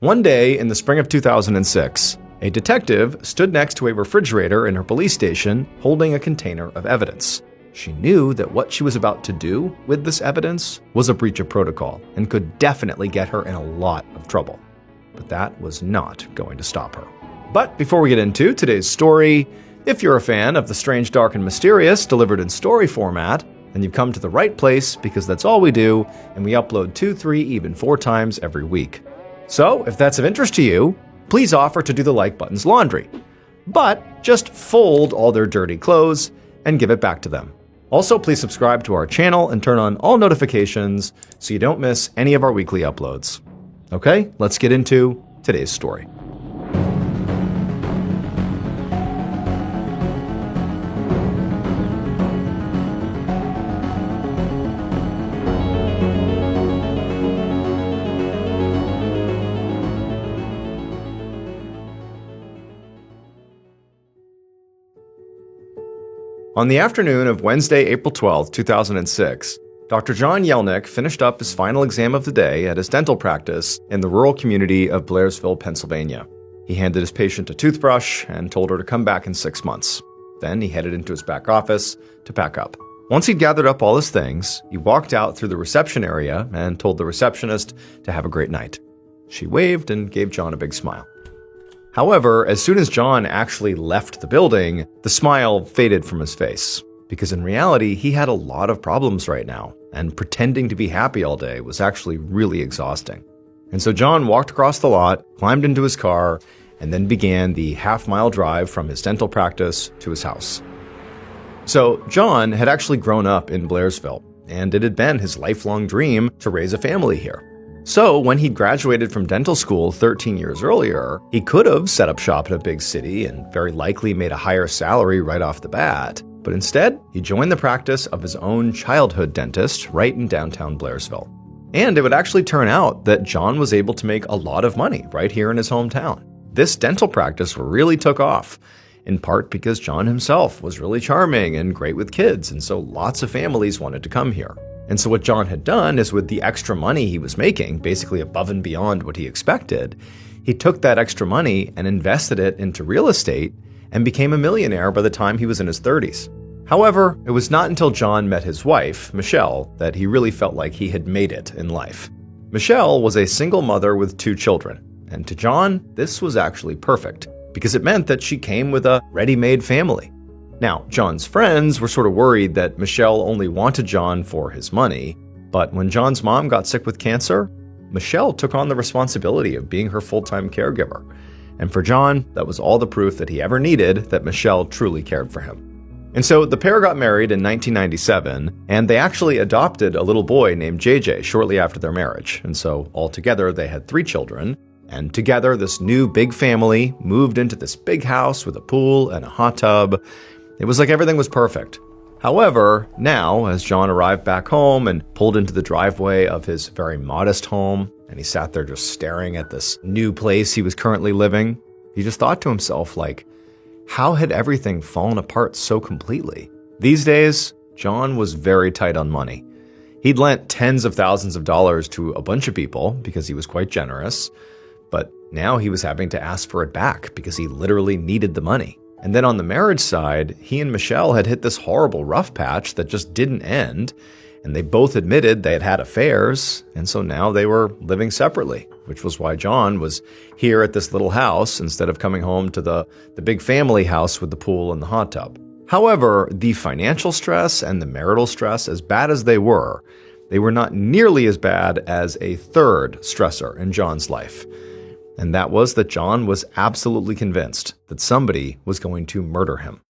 One day in the spring of 2006, a detective stood next to a refrigerator in her police station holding a container of evidence. She knew that what she was about to do with this evidence was a breach of protocol and could definitely get her in a lot of trouble. But that was not going to stop her. But before we get into today's story, if you're a fan of the strange, dark, and mysterious delivered in story format, then you've come to the right place because that's all we do, and we upload 2, 3, even 4 times every week. So if that's of interest to you, please offer to do the like button's laundry. But just fold all their dirty clothes and give it back to them. Also, please subscribe to our channel and turn on all notifications so you don't miss any of our weekly uploads. Okay, let's get into today's story. On the afternoon of Wednesday, April 12, 2006, Dr. John Yelnick finished up his final exam of the day at his dental practice in the rural community of Blairsville, Pennsylvania. He handed his patient a toothbrush and told her to come back in 6 months. Then he headed into his back office to pack up. Once he'd gathered up all his things, he walked out through the reception area and told the receptionist to have a great night. She waved and gave John a big smile. However, as soon as John actually left the building, the smile faded from his face, because in reality, he had a lot of problems right now, and pretending to be happy all day was actually really exhausting. And so John walked across the lot, climbed into his car, and then began the half-mile drive from his dental practice to his house. So John had actually grown up in Blairsville, and it had been his lifelong dream to raise a family here. So when he graduated from dental school 13 years earlier, he could have set up shop in a big city and very likely made a higher salary right off the bat. But instead, he joined the practice of his own childhood dentist right in downtown Blairsville. And it would actually turn out that John was able to make a lot of money right here in his hometown. This dental practice really took off, in part because John himself was really charming and great with kids, and so lots of families wanted to come here. And so what John had done is, with the extra money he was making, basically above and beyond what he expected, he took that extra money and invested it into real estate and became a millionaire by the time he was in his 30s. However, it was not until John met his wife, Michelle, that he really felt like he had made it in life. Michelle was a single mother with 2 children, and to John, this was actually perfect, because it meant that she came with a ready-made family. Now, John's friends were sort of worried that Michelle only wanted John for his money, but when John's mom got sick with cancer, Michelle took on the responsibility of being her full-time caregiver. And for John, that was all the proof that he ever needed that Michelle truly cared for him. And so the pair got married in 1997, and they actually adopted a little boy named JJ shortly after their marriage. And so altogether, they had 3 children. And together, this new big family moved into this big house with a pool and a hot tub. It was like everything was perfect. However, now, as John arrived back home and pulled into the driveway of his very modest home, and he sat there just staring at this new place he was currently living, he just thought to himself, like, how had everything fallen apart so completely? These days, John was very tight on money. He'd lent tens of thousands of dollars to a bunch of people because he was quite generous, but now he was having to ask for it back because he literally needed the money. And then on the marriage side, he and Michelle had hit this horrible rough patch that just didn't end, and they both admitted they had had affairs, and so now they were living separately, which was why John was here at this little house instead of coming home to the big family house with the pool and the hot tub. However, the financial stress and the marital stress, as bad as they were not nearly as bad as a third stressor in John's life. And that was that John was absolutely convinced that somebody was going to murder him.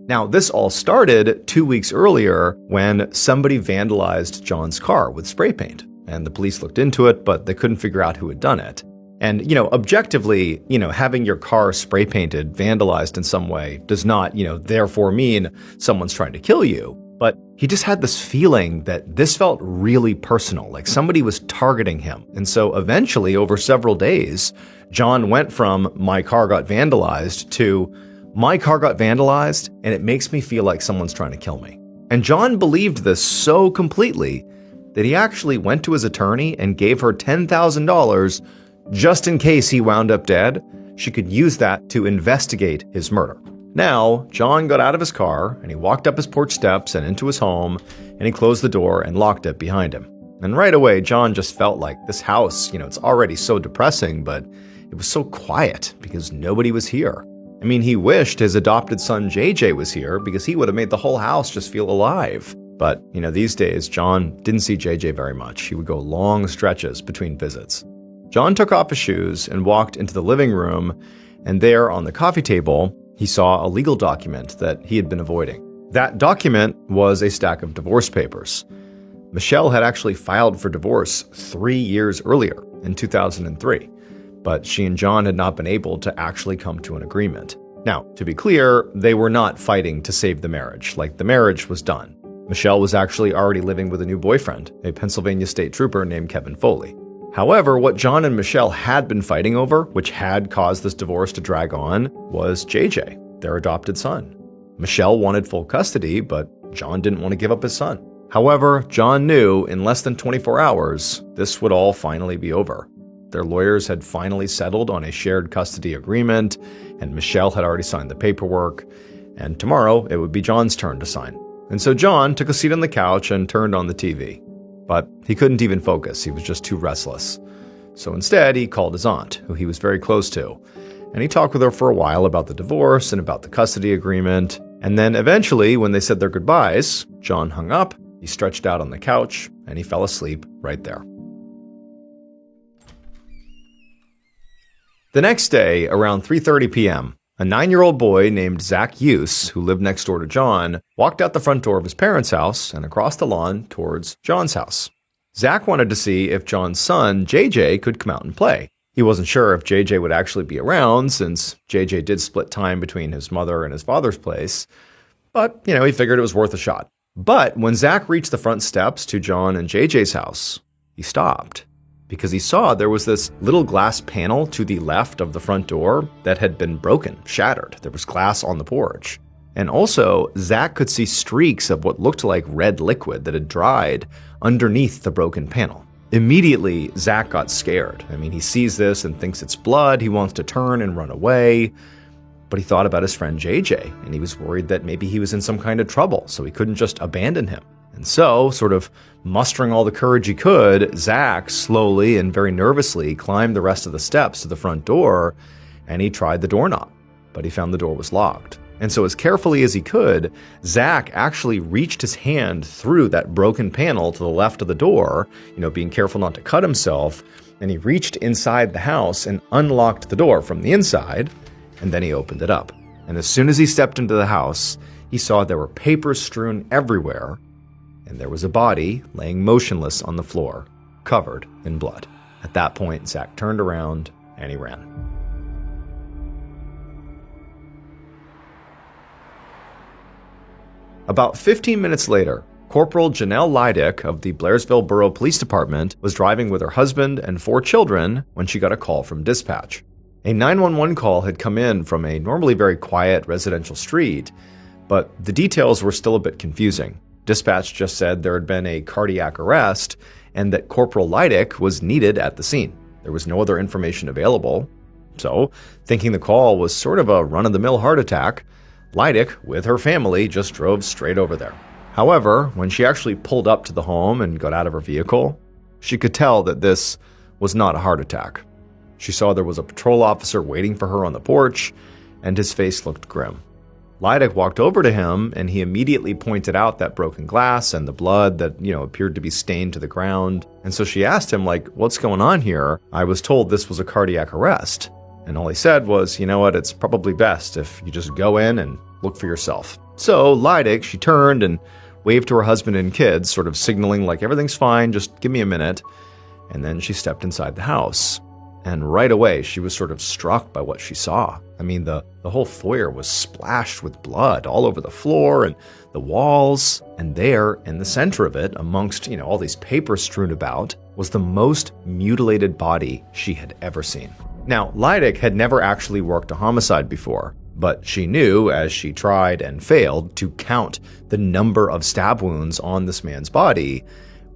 Now, this all started 2 weeks earlier when somebody vandalized John's car with spray paint. And the police looked into it, but they couldn't figure out who had done it. And, objectively, having your car spray painted, vandalized in some way does not, therefore mean someone's trying to kill you. But he just had this feeling that this felt really personal, like somebody was targeting him. And so eventually, over several days, John went from my car got vandalized to my car got vandalized and it makes me feel like someone's trying to kill me. And John believed this so completely that he actually went to his attorney and gave her $10,000 just in case he wound up dead, she could use that to investigate his murder. Now, John got out of his car and he walked up his porch steps and into his home, and he closed the door and locked it behind him. And right away, John just felt like this house, it's already so depressing, but it was so quiet because nobody was here. I mean, he wished his adopted son JJ was here because he would have made the whole house just feel alive. But, these days, John didn't see JJ very much. He would go long stretches between visits. John took off his shoes and walked into the living room, and there on the coffee table, he saw a legal document that he had been avoiding. That document was a stack of divorce papers. Michelle had actually filed for divorce 3 years earlier, in 2003, but she and John had not been able to actually come to an agreement. Now, to be clear, they were not fighting to save the marriage. The marriage was done. Michelle was actually already living with a new boyfriend, a Pennsylvania state trooper named Kevin Foley. However, what John and Michelle had been fighting over, which had caused this divorce to drag on, was JJ, their adopted son. Michelle wanted full custody, but John didn't want to give up his son. However, John knew in less than 24 hours, this would all finally be over. Their lawyers had finally settled on a shared custody agreement, and Michelle had already signed the paperwork, and tomorrow it would be John's turn to sign. And so John took a seat on the couch and turned on the TV. But he couldn't even focus, he was just too restless. So instead, he called his aunt, who he was very close to, and he talked with her for a while about the divorce and about the custody agreement. And then eventually, when they said their goodbyes, John hung up, he stretched out on the couch, and he fell asleep right there. The next day, around 3:30 p.m., a 9-year-old boy named Zach Use, who lived next door to John, walked out the front door of his parents' house and across the lawn towards John's house. Zach wanted to see if John's son, JJ, could come out and play. He wasn't sure if JJ would actually be around, since JJ did split time between his mother and his father's place, but, he figured it was worth a shot. But when Zach reached the front steps to John and JJ's house, he stopped, because he saw there was this little glass panel to the left of the front door that had been broken, shattered. There was glass on the porch. And also, Zach could see streaks of what looked like red liquid that had dried underneath the broken panel. Immediately, Zach got scared. He sees this and thinks it's blood. He wants to turn and run away. But he thought about his friend JJ, and he was worried that maybe he was in some kind of trouble, so he couldn't just abandon him. And so, sort of mustering all the courage he could, Zach slowly and very nervously climbed the rest of the steps to the front door, and he tried the doorknob, but he found the door was locked. And so as carefully as he could, Zach actually reached his hand through that broken panel to the left of the door, being careful not to cut himself, and he reached inside the house and unlocked the door from the inside, and then he opened it up. And as soon as he stepped into the house, he saw there were papers strewn everywhere, and there was a body laying motionless on the floor, covered in blood. At that point, Zach turned around and he ran. About 15 minutes later, Corporal Janelle Leidick of the Blairsville Borough Police Department was driving with her husband and 4 children when she got a call from dispatch. A 911 call had come in from a normally very quiet residential street, but the details were still a bit confusing. Dispatch just said there had been a cardiac arrest and that Corporal Leidick was needed at the scene. There was no other information available. So, thinking the call was sort of a run-of-the-mill heart attack, Leidick, with her family, just drove straight over there. However, when she actually pulled up to the home and got out of her vehicle, she could tell that this was not a heart attack. She saw there was a patrol officer waiting for her on the porch, and his face looked grim. Leidick walked over to him, and he immediately pointed out that broken glass and the blood that, appeared to be stained to the ground. And so she asked him, what's going on here? I was told this was a cardiac arrest. And all he said was, it's probably best if you just go in and look for yourself. So Leidick, she turned and waved to her husband and kids, sort of signaling everything's fine, just give me a minute. And then she stepped inside the house. And right away, she was sort of struck by what she saw. The whole foyer was splashed with blood all over the floor and the walls. And there, in the center of it, amongst, all these papers strewn about, was the most mutilated body she had ever seen. Now, Leidick had never actually worked a homicide before, but she knew, as she tried and failed to count the number of stab wounds on this man's body,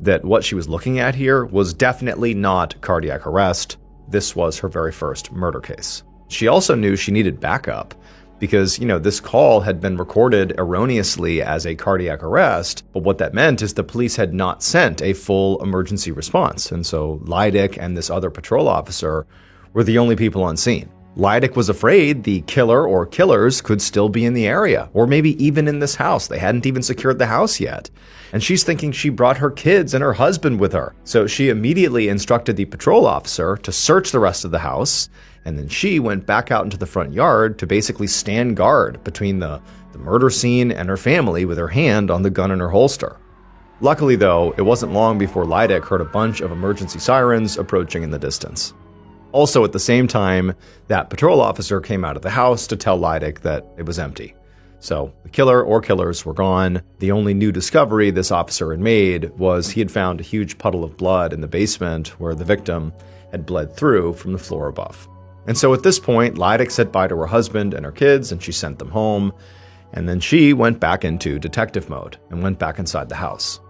that what she was looking at here was definitely not cardiac arrest, this was her very first murder case. She also knew she needed backup because, this call had been recorded erroneously as a cardiac arrest, but what that meant is the police had not sent a full emergency response, and so Leidick and this other patrol officer were the only people on scene. Leidick was afraid the killer or killers could still be in the area, or maybe even in this house. They hadn't even secured the house yet. And she's thinking she brought her kids and her husband with her. So she immediately instructed the patrol officer to search the rest of the house, and then she went back out into the front yard to basically stand guard between the murder scene and her family with her hand on the gun in her holster. Luckily though, it wasn't long before Leidick heard a bunch of emergency sirens approaching in the distance. Also, at the same time, that patrol officer came out of the house to tell Leidick that it was empty. So the killer or killers were gone. The only new discovery this officer had made was he had found a huge puddle of blood in the basement where the victim had bled through from the floor above. And so at this point, Leidick said bye to her husband and her kids, and she sent them home. And then she went back into detective mode and went back inside the house.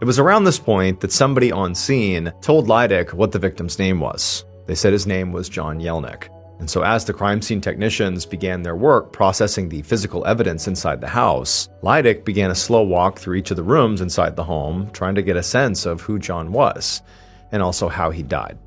It was around this point that somebody on scene told Leidick what the victim's name was. They said his name was John Yelnick. And so as the crime scene technicians began their work processing the physical evidence inside the house, Leidick began a slow walk through each of the rooms inside the home, trying to get a sense of who John was, and also how he died.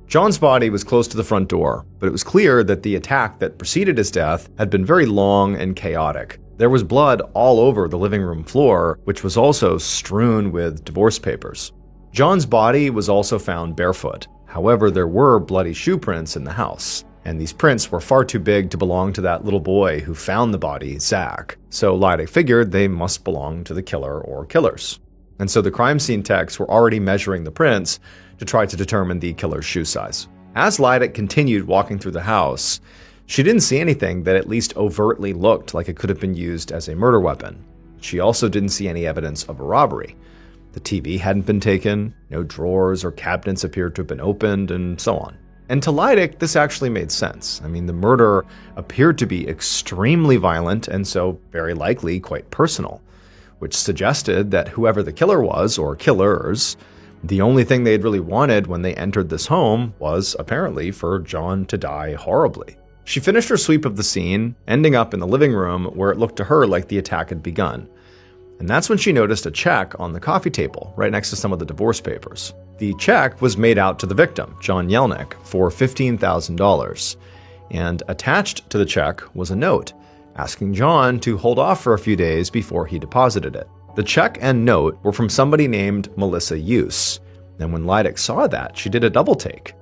John's body was close to the front door, but it was clear that the attack that preceded his death had been very long and chaotic. There was blood all over the living room floor, which was also strewn with divorce papers. John's body was also found barefoot. However, there were bloody shoe prints in the house, and these prints were far too big to belong to that little boy who found the body, Zach. So Leidick figured they must belong to the killer or killers. And so the crime scene techs were already measuring the prints to try to determine the killer's shoe size. As Leidick continued walking through the house, she didn't see anything that at least overtly looked like it could have been used as a murder weapon. She also didn't see any evidence of a robbery. The TV hadn't been taken, no drawers or cabinets appeared to have been opened, and so on. And to Leidick, this actually made sense. I mean, the murder appeared to be extremely violent and so very likely quite personal, which suggested that whoever the killer was, or killers, the only thing they had really wanted when they entered this home was apparently for John to die horribly. She finished her sweep of the scene, ending up in the living room where it looked to her like the attack had begun. And that's when she noticed a check on the coffee table, right next to some of the divorce papers. The check was made out to the victim, John Yelnick, for $15,000. And attached to the check was a note asking John to hold off for a few days before he deposited it. The check and note were from somebody named Melissa Use. And when Leidick saw that, she did a double take.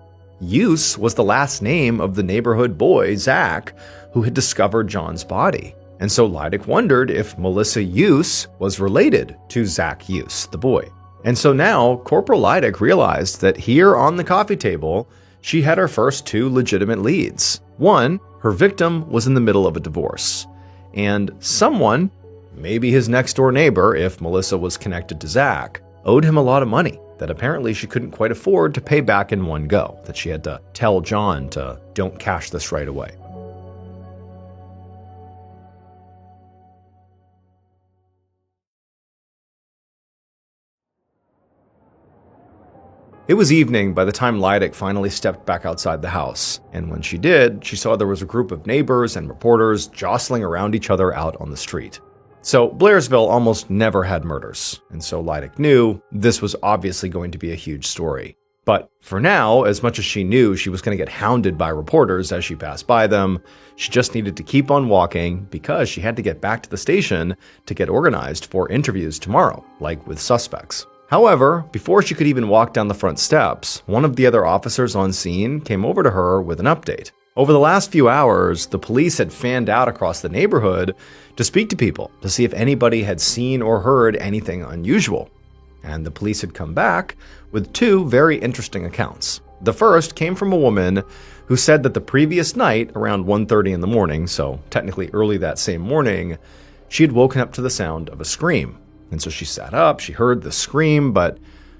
Use was the last name of the neighborhood boy, Zach, who had discovered John's body. And so Leidick wondered if Melissa Use was related to Zach Use, the boy. And so now Corporal Leidick realized that here on the coffee table, she had her first two legitimate leads. One, her victim was in the middle of a divorce. And someone, maybe his next door neighbor if Melissa was connected to Zach, owed him a lot of money that apparently she couldn't quite afford to pay back in one go, that she had to tell John to don't cash this right away. It was evening by the time Leidick finally stepped back outside the house, and when she did, she saw there was a group of neighbors and reporters jostling around each other out on the street. So Blairsville almost never had murders, and so Leidick knew this was obviously going to be a huge story. But for now, as much as she knew she was going to get hounded by reporters as she passed by them, she just needed to keep on walking because she had to get back to the station to get organized for interviews tomorrow, like with suspects. However, before she could even walk down the front steps, one of the other officers on scene came over to her with an update. Over the last few hours, the police had fanned out across the neighborhood to speak to people to see if anybody had seen or heard anything unusual. And the police had come back with two very interesting accounts. The first came from a woman who said that the previous night, around 1:30 in the morning, so technically early that same morning, she had woken up to the sound of a scream. And so she sat up, she heard the scream, but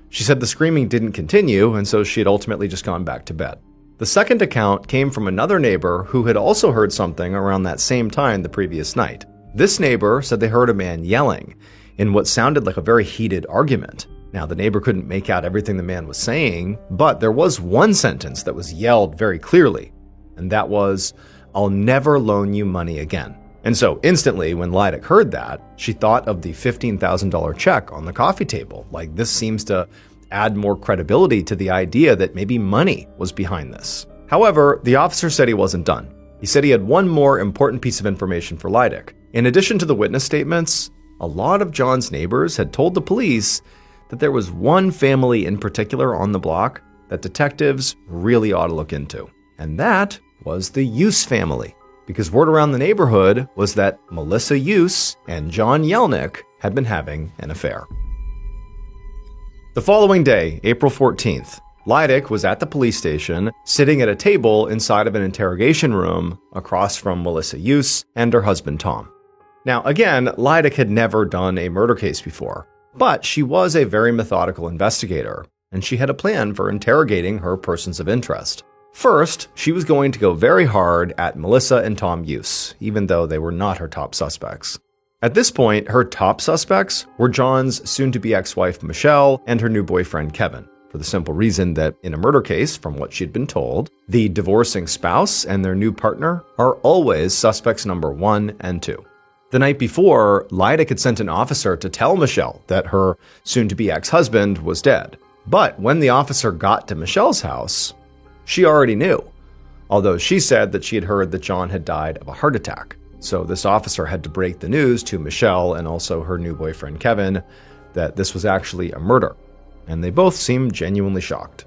she said the screaming didn't continue, and so she had ultimately just gone back to bed. The second account came from another neighbor who had also heard something around that same time the previous night. This neighbor said they heard a man yelling in what sounded like a very heated argument. Now, the neighbor couldn't make out everything the man was saying, but there was one sentence that was yelled very clearly, and that was, "I'll never loan you money again." And so instantly, when Leidick heard that, she thought of the $15,000 check on the coffee table. Like, this seems to add more credibility to the idea that maybe money was behind this. However, the officer said he wasn't done. He said he had one more important piece of information for Leidick. In addition to the witness statements, a lot of John's neighbors had told the police that there was one family in particular on the block that detectives really ought to look into. And that was the Use family. Because word around the neighborhood was that Melissa Use and John Yelnick had been having an affair. The following day, April 14th, Leidick was at the police station, sitting at a table inside of an interrogation room across from Melissa Use and her husband Tom. Now again, Leidick had never done a murder case before, but she was a very methodical investigator, and she had a plan for interrogating her persons of interest. First, she was going to go very hard at Melissa and Tom Use, even though they were not her top suspects. At this point, her top suspects were John's soon-to-be ex-wife Michelle and her new boyfriend Kevin, for the simple reason that in a murder case, from what she'd been told, the divorcing spouse and their new partner are always suspects number 1 and 2. The night before, Leidick had sent an officer to tell Michelle that her soon-to-be ex-husband was dead. But when the officer got to Michelle's house, she already knew, although she said that she had heard that John had died of a heart attack. So this officer had to break the news to Michelle and also her new boyfriend Kevin that this was actually a murder, and they both seemed genuinely shocked.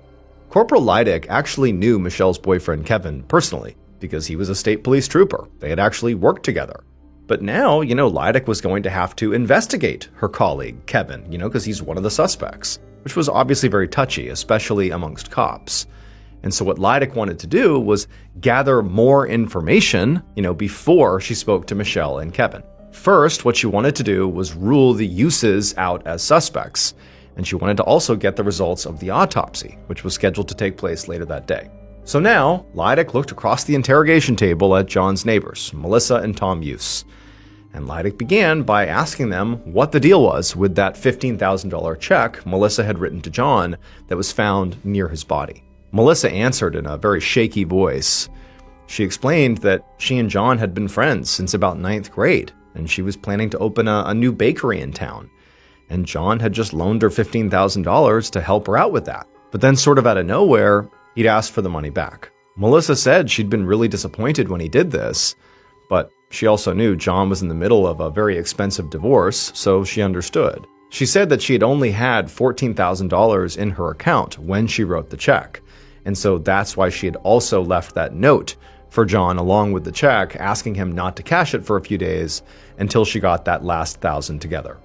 Corporal Leidick actually knew Michelle's boyfriend Kevin personally because he was a state police trooper. They had actually worked together. But now, Leidick was going to have to investigate her colleague Kevin, because he's one of the suspects, which was obviously very touchy, especially amongst cops. And so what Leidick wanted to do was gather more information, before she spoke to Michelle and Kevin. First, what she wanted to do was rule the Uses out as suspects, and she wanted to also get the results of the autopsy, which was scheduled to take place later that day. So now, Leidick looked across the interrogation table at John's neighbors, Melissa and Tom Use. And Leidick began by asking them what the deal was with that $15,000 check Melissa had written to John that was found near his body. Melissa answered in a very shaky voice. She explained that she and John had been friends since about 9th grade, and she was planning to open a new bakery in town. And John had just loaned her $15,000 to help her out with that. But then sort of out of nowhere, he'd asked for the money back. Melissa said she'd been really disappointed when he did this, but she also knew John was in the middle of a very expensive divorce, so she understood. She said that she had only had $14,000 in her account when she wrote the check. And so that's why she had also left that note for John along with the check, asking him not to cash it for a few days until she got that last $1,000 together.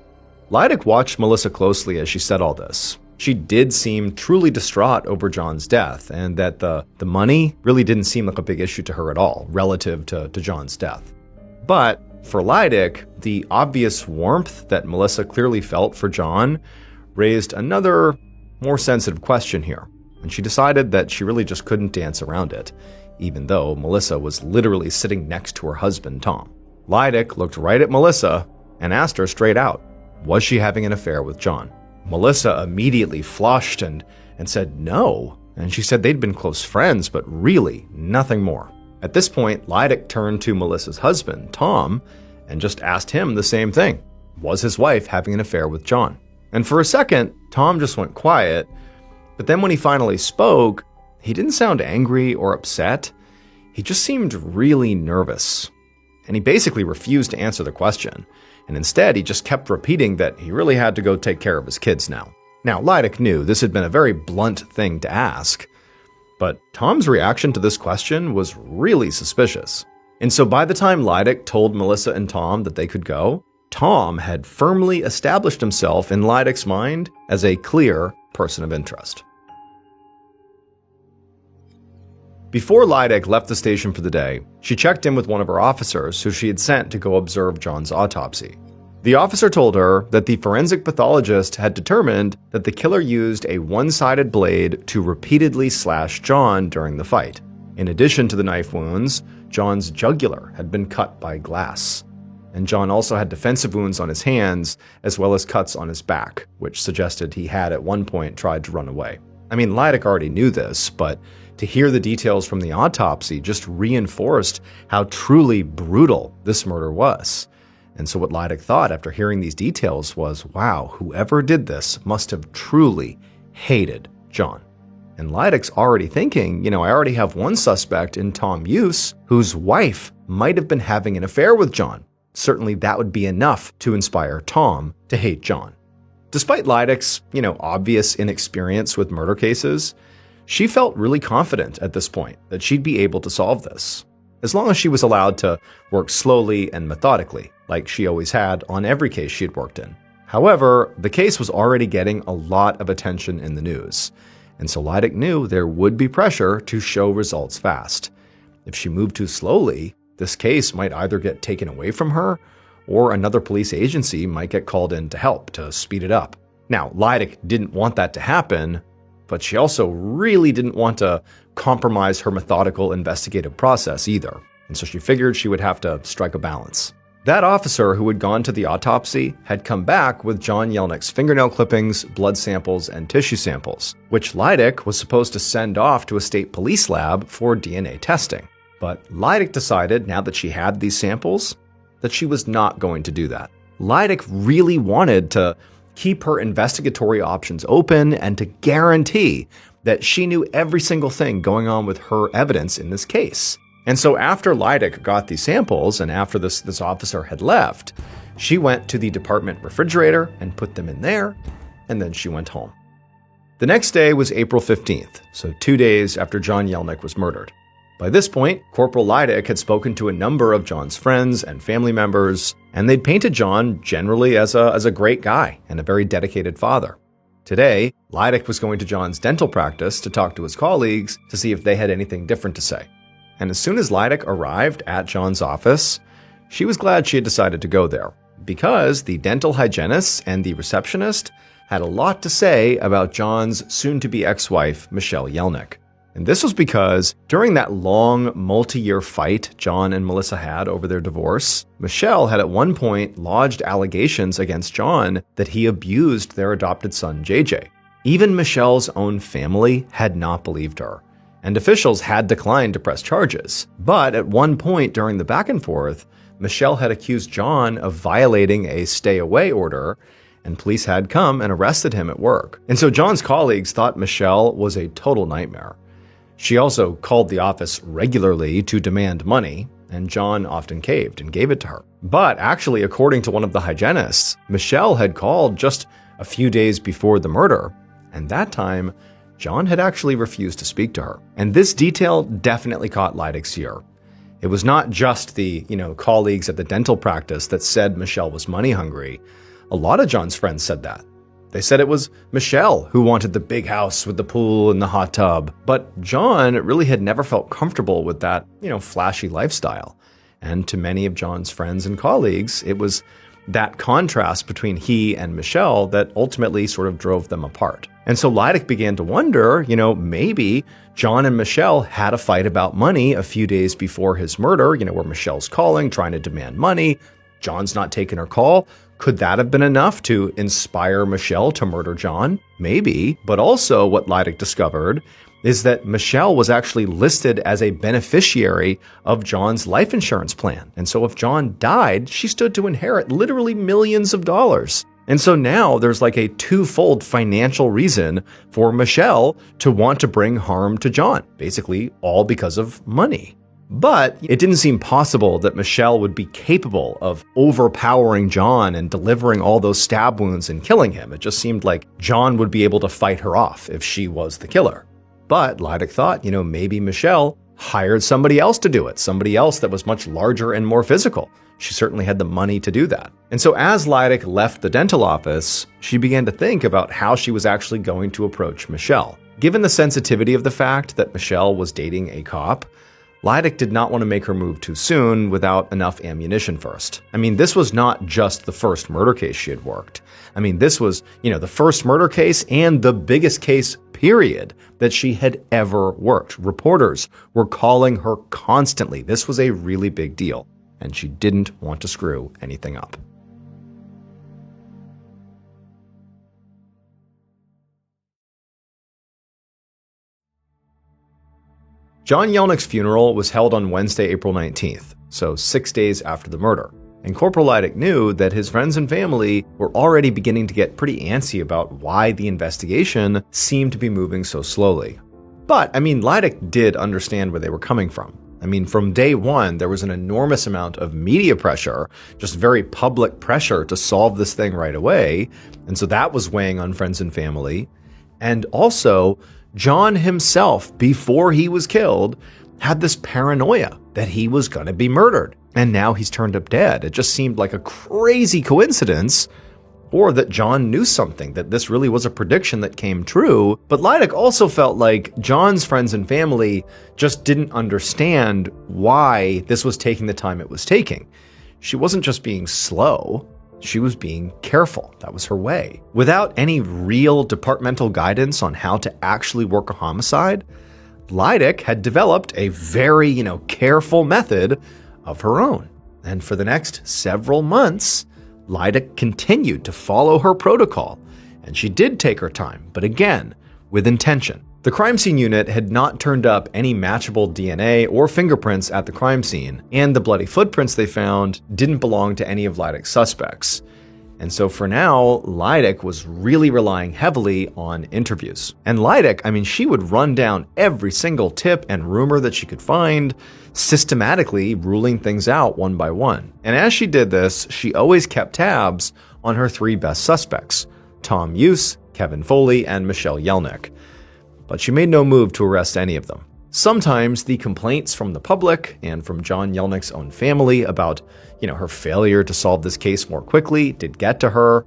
Leidick watched Melissa closely as she said all this. She did seem truly distraught over John's death, and that the money really didn't seem like a big issue to her at all relative to John's death. But for Leidick, the obvious warmth that Melissa clearly felt for John raised another, more sensitive question here. And she decided that she really just couldn't dance around it, even though Melissa was literally sitting next to her husband, Tom. Leidick looked right at Melissa and asked her straight out, was she having an affair with John? Melissa immediately flushed and said no, and she said they'd been close friends, but really nothing more. At this point, Leidick turned to Melissa's husband, Tom, and just asked him the same thing. Was his wife having an affair with John? And for a second, Tom just went quiet. But then when he finally spoke, he didn't sound angry or upset. He just seemed really nervous. And he basically refused to answer the question. And instead, he just kept repeating that he really had to go take care of his kids now. Now, Leidick knew this had been a very blunt thing to ask. But Tom's reaction to this question was really suspicious. And so by the time Leidick told Melissa and Tom that they could go, Tom had firmly established himself in Leidick's mind as a clear person of interest. Before Leidick left the station for the day, she checked in with one of her officers who she had sent to go observe John's autopsy. The officer told her that the forensic pathologist had determined that the killer used a one-sided blade to repeatedly slash John during the fight. In addition to the knife wounds, John's jugular had been cut by glass. and John also had defensive wounds on his hands as well as cuts on his back, which suggested he had at one point tried to run away. I mean, Leidick already knew this, but to hear the details from the autopsy just reinforced how truly brutal this murder was. And so what Leidick thought after hearing these details was, wow, whoever did this must have truly hated John. And Leidick's already thinking, I already have one suspect in Tom Use, whose wife might have been having an affair with John. Certainly that would be enough to inspire Tom to hate John. Despite Leidick's, obvious inexperience with murder cases, she felt really confident at this point that she'd be able to solve this, as long as she was allowed to work slowly and methodically, like she always had on every case she had worked in. However, the case was already getting a lot of attention in the news, and so Leidick knew there would be pressure to show results fast. If she moved too slowly, this case might either get taken away from her, or another police agency might get called in to help to speed it up. Now, Leidick didn't want that to happen, but she also really didn't want to compromise her methodical investigative process either, and so she figured she would have to strike a balance. That officer who had gone to the autopsy had come back with John Yelnick's fingernail clippings, blood samples, and tissue samples, which Leidick was supposed to send off to a state police lab for DNA testing. But Leidick decided, now that she had these samples, that she was not going to do that. Leidick really wanted to keep her investigatory options open and to guarantee that she knew every single thing going on with her evidence in this case. And so after Leidick got these samples and after this officer had left, she went to the department refrigerator and put them in there, and then she went home. The next day was April 15th, so 2 days after John Yelnick was murdered. By this point, Corporal Leidick had spoken to a number of John's friends and family members, and they'd painted John generally as a great guy and a very dedicated father. Today, Leidick was going to John's dental practice to talk to his colleagues to see if they had anything different to say. And as soon as Leidick arrived at John's office, she was glad she had decided to go there, because the dental hygienist and the receptionist had a lot to say about John's soon-to-be ex-wife, Michelle Yelnick. And this was because during that long, multi-year fight John and Melissa had over their divorce, Michelle had at one point lodged allegations against John that he abused their adopted son, JJ. Even Michelle's own family had not believed her, and officials had declined to press charges. But at one point during the back and forth, Michelle had accused John of violating a stay-away order, and police had come and arrested him at work. And so John's colleagues thought Michelle was a total nightmare. She also called the office regularly to demand money, and John often caved and gave it to her. But actually, according to one of the hygienists, Michelle had called just a few days before the murder, and that time, John had actually refused to speak to her. And this detail definitely caught Leidick's ear. It was not just the, colleagues at the dental practice that said Michelle was money hungry. A lot of John's friends said that. They said it was Michelle who wanted the big house with the pool and the hot tub. But John really had never felt comfortable with that, flashy lifestyle. And to many of John's friends and colleagues, it was that contrast between he and Michelle that ultimately sort of drove them apart. And so Leidick began to wonder, maybe John and Michelle had a fight about money a few days before his murder, where Michelle's calling, trying to demand money. John's not taking her call. Could that have been enough to inspire Michelle to murder John? Maybe. But also what Leidick discovered is that Michelle was actually listed as a beneficiary of John's life insurance plan. And so if John died, she stood to inherit literally millions of dollars. And so now there's like a twofold financial reason for Michelle to want to bring harm to John, basically all because of money. But it didn't seem possible that Michelle would be capable of overpowering John and delivering all those stab wounds and killing him. It just seemed like John would be able to fight her off if she was the killer. But Leidick thought, maybe Michelle hired somebody else to do it, somebody else that was much larger and more physical. She certainly had the money to do that. And so as Leidick left the dental office, she began to think about how she was actually going to approach Michelle. Given the sensitivity of the fact that Michelle was dating a cop, Leidick did not want to make her move too soon without enough ammunition first. This was not just the first murder case she had worked. This was, the first murder case and the biggest case, period, that she had ever worked. Reporters were calling her constantly. This was a really big deal. and she didn't want to screw anything up. John Yelnick's funeral was held on Wednesday, April 19th, so 6 days after the murder. And Corporal Leidick knew that his friends and family were already beginning to get pretty antsy about why the investigation seemed to be moving so slowly. But, Leidick did understand where they were coming from. From day one, there was an enormous amount of media pressure, just very public pressure to solve this thing right away. And so that was weighing on friends and family. And also, John himself, before he was killed, had this paranoia that he was going to be murdered. And now he's turned up dead. It just seemed like a crazy coincidence, or that John knew something, that this really was a prediction that came true. But Leidick also felt like John's friends and family just didn't understand why this was taking the time it was taking. She wasn't just being slow. She was being careful. That was her way. Without any real departmental guidance on how to actually work a homicide, Leidick had developed a very, careful method of her own. And for the next several months, Leidick continued to follow her protocol. And she did take her time, but again, with intention. The crime scene unit had not turned up any matchable DNA or fingerprints at the crime scene, and the bloody footprints they found didn't belong to any of Leidick's suspects. And so for now, Leidick was really relying heavily on interviews. And Leidick, she would run down every single tip and rumor that she could find, systematically ruling things out one by one. And as she did this, she always kept tabs on her three best suspects, Tom Use, Kevin Foley, and Michelle Yelnick. But she made no move to arrest any of them. Sometimes the complaints from the public and from John Yelnick's own family about, her failure to solve this case more quickly did get to her,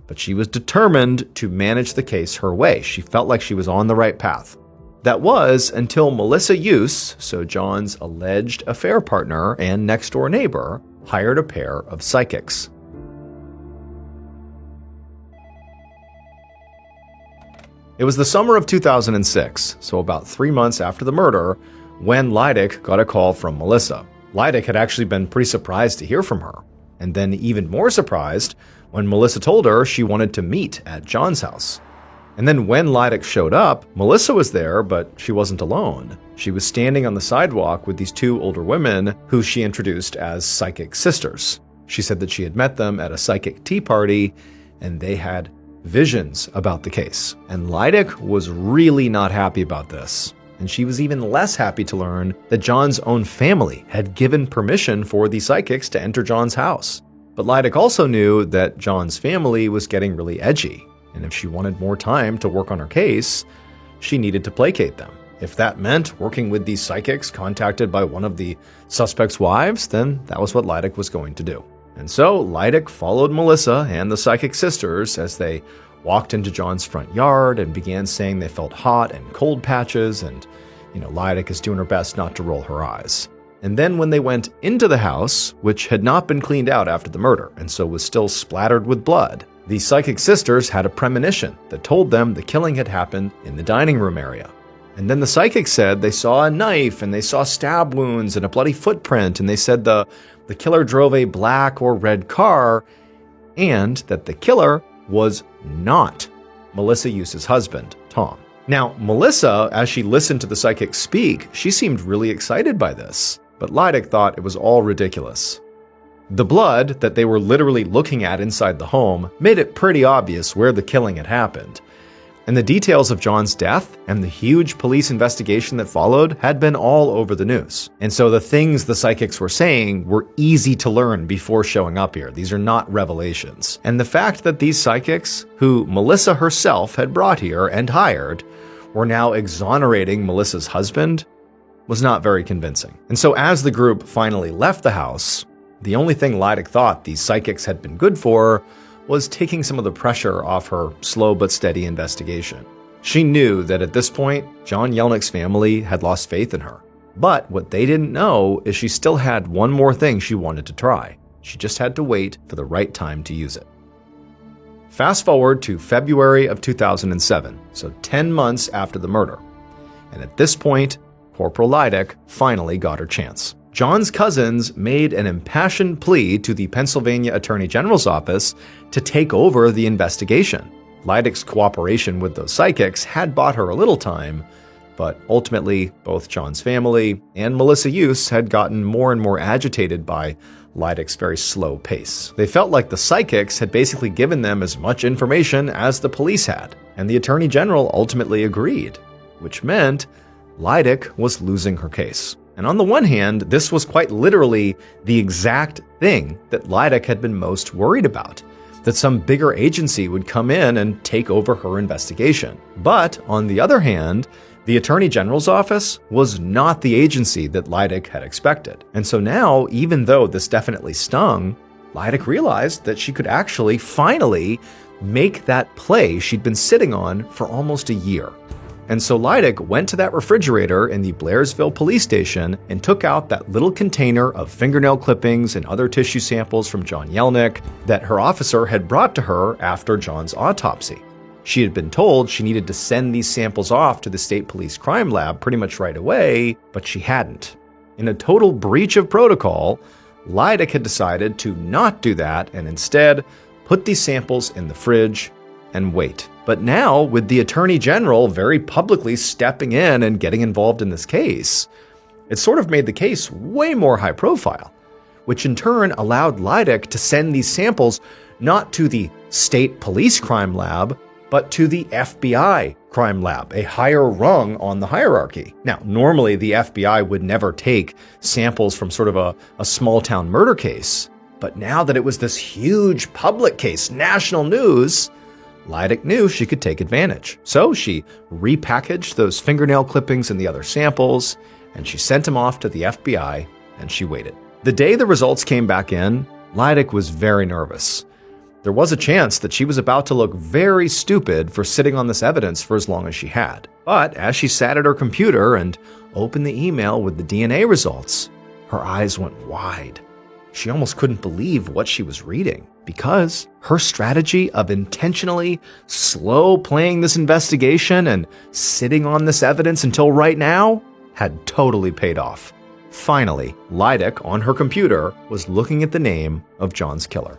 but she was determined to manage the case her way. She felt like she was on the right path. That was until Melissa Use, so John's alleged affair partner and next-door neighbor, hired a pair of psychics. It was the summer of 2006, so about 3 months after the murder, when Leidick got a call from Melissa. Leidick had actually been pretty surprised to hear from her, and then even more surprised when Melissa told her she wanted to meet at John's house. And then when Leidick showed up, Melissa was there, but she wasn't alone. She was standing on the sidewalk with these two older women who she introduced as psychic sisters. She said that she had met them at a psychic tea party, and they had visions about the case. And Leidick was really not happy about this. And she was even less happy to learn that John's own family had given permission for the psychics to enter John's house. But Leidick also knew that John's family was getting really edgy, and if she wanted more time to work on her case, she needed to placate them. If that meant working with these psychics contacted by one of the suspects' wives, then that was what Leidick was going to do. And so Leidick followed Melissa and the psychic sisters as they walked into John's front yard and began saying they felt hot and cold patches, and, Leidick is doing her best not to roll her eyes. And then when they went into the house, which had not been cleaned out after the murder and so was still splattered with blood, the psychic sisters had a premonition that told them the killing had happened in the dining room area. And then the psychic said they saw a knife and they saw stab wounds and a bloody footprint, and they said the killer drove a black or red car, and that the killer was not Melissa Use's husband, Tom. Now, Melissa, as she listened to the psychic speak, she seemed really excited by this, but Leidick thought it was all ridiculous. The blood that they were literally looking at inside the home made it pretty obvious where the killing had happened. And the details of John's death and the huge police investigation that followed had been all over the news. And so the things the psychics were saying were easy to learn before showing up here. These are not revelations. And the fact that these psychics, who Melissa herself had brought here and hired, were now exonerating Melissa's husband was not very convincing. And so as the group finally left the house, the only thing Leidick thought these psychics had been good for was taking some of the pressure off her slow but steady investigation. She knew that at this point, John Yelnick's family had lost faith in her. But what they didn't know is she still had one more thing she wanted to try. She just had to wait for the right time to use it. Fast forward to February of 2007, so 10 months after the murder. And at this point, Corporal Leidick finally got her chance. John's cousins made an impassioned plea to the Pennsylvania Attorney General's office to take over the investigation. Leidick's cooperation with those psychics had bought her a little time, but ultimately, both John's family and Melissa Hughes had gotten more and more agitated by Leidick's very slow pace. They felt like the psychics had basically given them as much information as the police had, and the Attorney General ultimately agreed, which meant Leidick was losing her case. And on the one hand, this was quite literally the exact thing that Leidick had been most worried about, that some bigger agency would come in and take over her investigation. But on the other hand, the Attorney General's office was not the agency that Leidick had expected. And so now, even though this definitely stung, Leidick realized that she could actually finally make that play she'd been sitting on for almost a year. And so Leidick went to that refrigerator in the Blairsville police station and took out that little container of fingernail clippings and other tissue samples from John Yelnick that her officer had brought to her after John's autopsy. She had been told she needed to send these samples off to the state police crime lab pretty much right away, but she hadn't. In a total breach of protocol, Leidick had decided to not do that and instead put these samples in the fridge and wait. But now, with the Attorney General very publicly stepping in and getting involved in this case, it sort of made the case way more high profile, which in turn allowed Leidick to send these samples not to the state police crime lab, but to the FBI crime lab, a higher rung on the hierarchy. Now, normally the FBI would never take samples from sort of a small town murder case, but now that it was this huge public case, national news, Leidick knew she could take advantage. So she repackaged those fingernail clippings and the other samples, and she sent them off to the FBI, and she waited. The day the results came back in, Leidick was very nervous. There was a chance that she was about to look very stupid for sitting on this evidence for as long as she had. But as she sat at her computer and opened the email with the DNA results, her eyes went wide. She almost couldn't believe what she was reading, because her strategy of intentionally slow playing this investigation and sitting on this evidence until right now had totally paid off. Finally, Leidick on her computer was looking at the name of John's killer.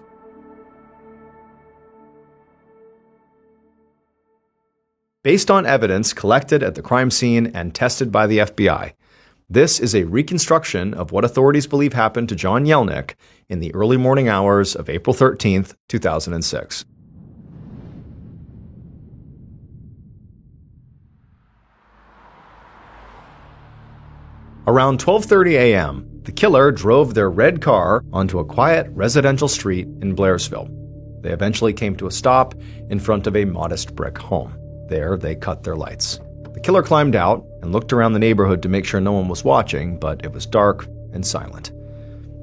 Based on evidence collected at the crime scene and tested by the FBI, this is a reconstruction of what authorities believe happened to John Yelnick in the early morning hours of April 13th, 2006. Around 12:30 a.m., the killer drove their red car onto a quiet residential street in Blairsville. They eventually came to a stop in front of a modest brick home. There, they cut their lights. The killer climbed out and looked around the neighborhood to make sure no one was watching, but it was dark and silent.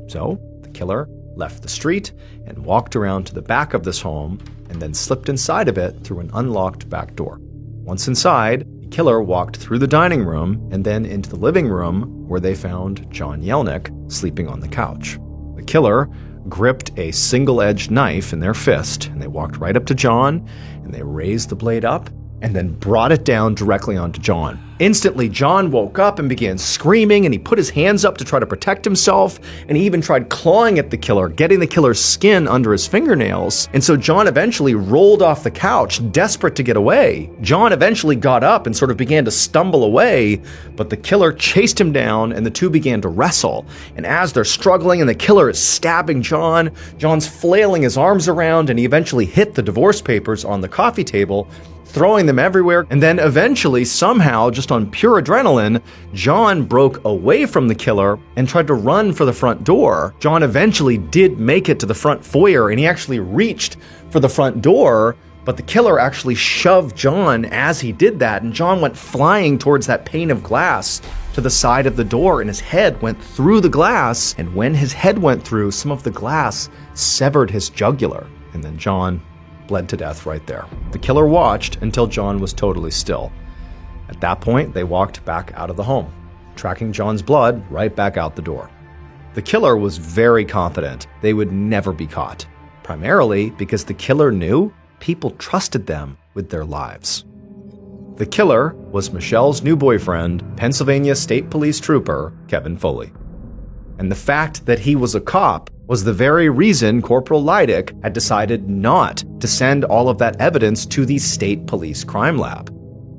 So, the killer left the street and walked around to the back of this home and then slipped inside of it through an unlocked back door. Once inside, the killer walked through the dining room and then into the living room where they found John Yelnick sleeping on the couch. The killer gripped a single-edged knife in their fist, and they walked right up to John, and they raised the blade up and then brought it down directly onto John. Instantly, John woke up and began screaming, and he put his hands up to try to protect himself, and he even tried clawing at the killer, getting the killer's skin under his fingernails. And so John eventually rolled off the couch, desperate to get away. John eventually got up and sort of began to stumble away, but the killer chased him down, and the two began to wrestle. And as they're struggling and the killer is stabbing John, John's flailing his arms around, and he eventually hit the divorce papers on the coffee table, throwing them everywhere. And then eventually, somehow, just on pure adrenaline, John broke away from the killer and tried to run for the front door. John eventually did make it to the front foyer, and he actually reached for the front door, but the killer actually shoved John as he did that, and John went flying towards that pane of glass to the side of the door, and his head went through the glass, and when his head went through, some of the glass severed his jugular, and then John bled to death right there. The killer watched until John was totally still. At that point, they walked back out of the home, tracking John's blood right back out the door. The killer was very confident they would never be caught, primarily because the killer knew people trusted them with their lives. The killer was Michelle's new boyfriend, Pennsylvania State Police Trooper Kevin Foley. And the fact that he was a cop was the very reason Corporal Leidick had decided not to send all of that evidence to the state police crime lab.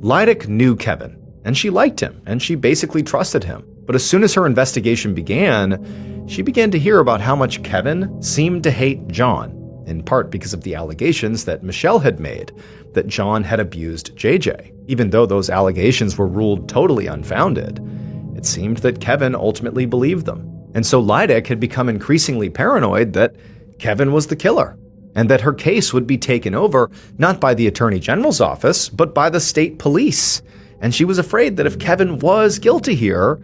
Leidick knew Kevin, and she liked him, and she basically trusted him. But as soon as her investigation began, she began to hear about how much Kevin seemed to hate John, in part because of the allegations that Michelle had made that John had abused JJ. Even though those allegations were ruled totally unfounded, it seemed that Kevin ultimately believed them. And so Leidick had become increasingly paranoid that Kevin was the killer, and that her case would be taken over not by the Attorney General's office, but by the state police. And she was afraid that if Kevin was guilty here,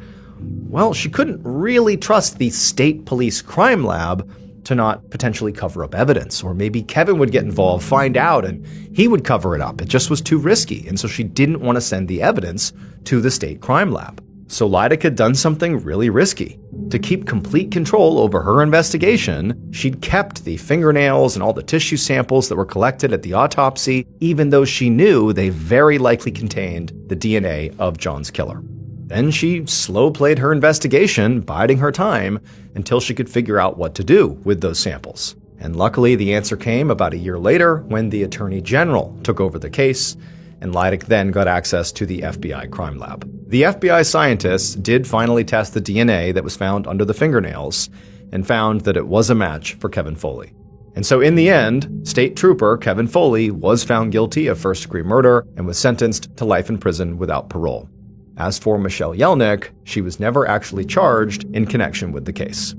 well, she couldn't really trust the state police crime lab to not potentially cover up evidence. Or maybe Kevin would get involved, find out, and he would cover it up. It just was too risky, and so she didn't want to send the evidence to the state crime lab. So Leidick had done something really risky. To keep complete control over her investigation, she'd kept the fingernails and all the tissue samples that were collected at the autopsy, even though she knew they very likely contained the DNA of John's killer. Then she slow-played her investigation, biding her time, until she could figure out what to do with those samples. And luckily, the answer came about a year later when the Attorney General took over the case, and Leidick then got access to the FBI crime lab. The FBI scientists did finally test the DNA that was found under the fingernails and found that it was a match for Kevin Foley. And so in the end, State Trooper Kevin Foley was found guilty of first-degree murder and was sentenced to life in prison without parole. As for Michelle Yelnick, she was never actually charged in connection with the case.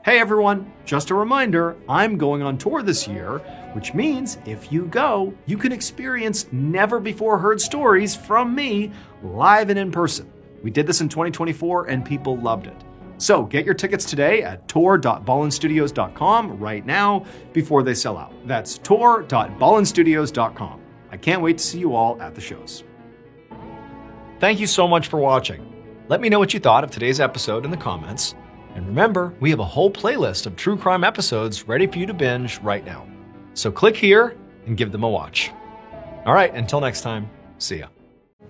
Hey everyone, just a reminder, I'm going on tour this year, which means if you go, you can experience never-before-heard stories from me live and in person. We did this in 2024 and people loved it. So get your tickets today at tour.ballenstudios.com right now before they sell out. That's tour.ballenstudios.com. I can't wait to see you all at the shows. Thank you so much for watching. Let me know what you thought of today's episode in the comments. And remember, we have a whole playlist of true crime episodes ready for you to binge right now. So click here and give them a watch. All right, until next time, see ya.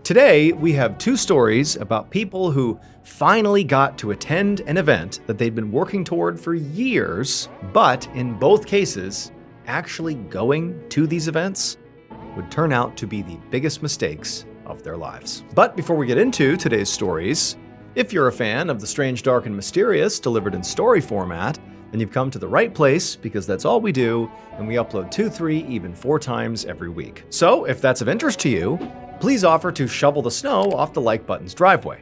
Today, we have two stories about people who finally got to attend an event that they'd been working toward for years, but in both cases, actually going to these events would turn out to be the biggest mistakes of their lives. But before we get into today's stories, if you're a fan of the strange, dark, and mysterious delivered in story format, then you've come to the right place because that's all we do, and we upload 2, 3, even 4 times every week. So if that's of interest to you, please offer to shovel the snow off the like button's driveway.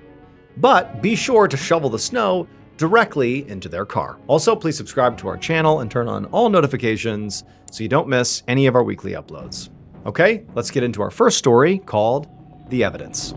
But be sure to shovel the snow directly into their car. Also, please subscribe to our channel and turn on all notifications so you don't miss any of our weekly uploads. Okay, let's get into our first story called The Evidence.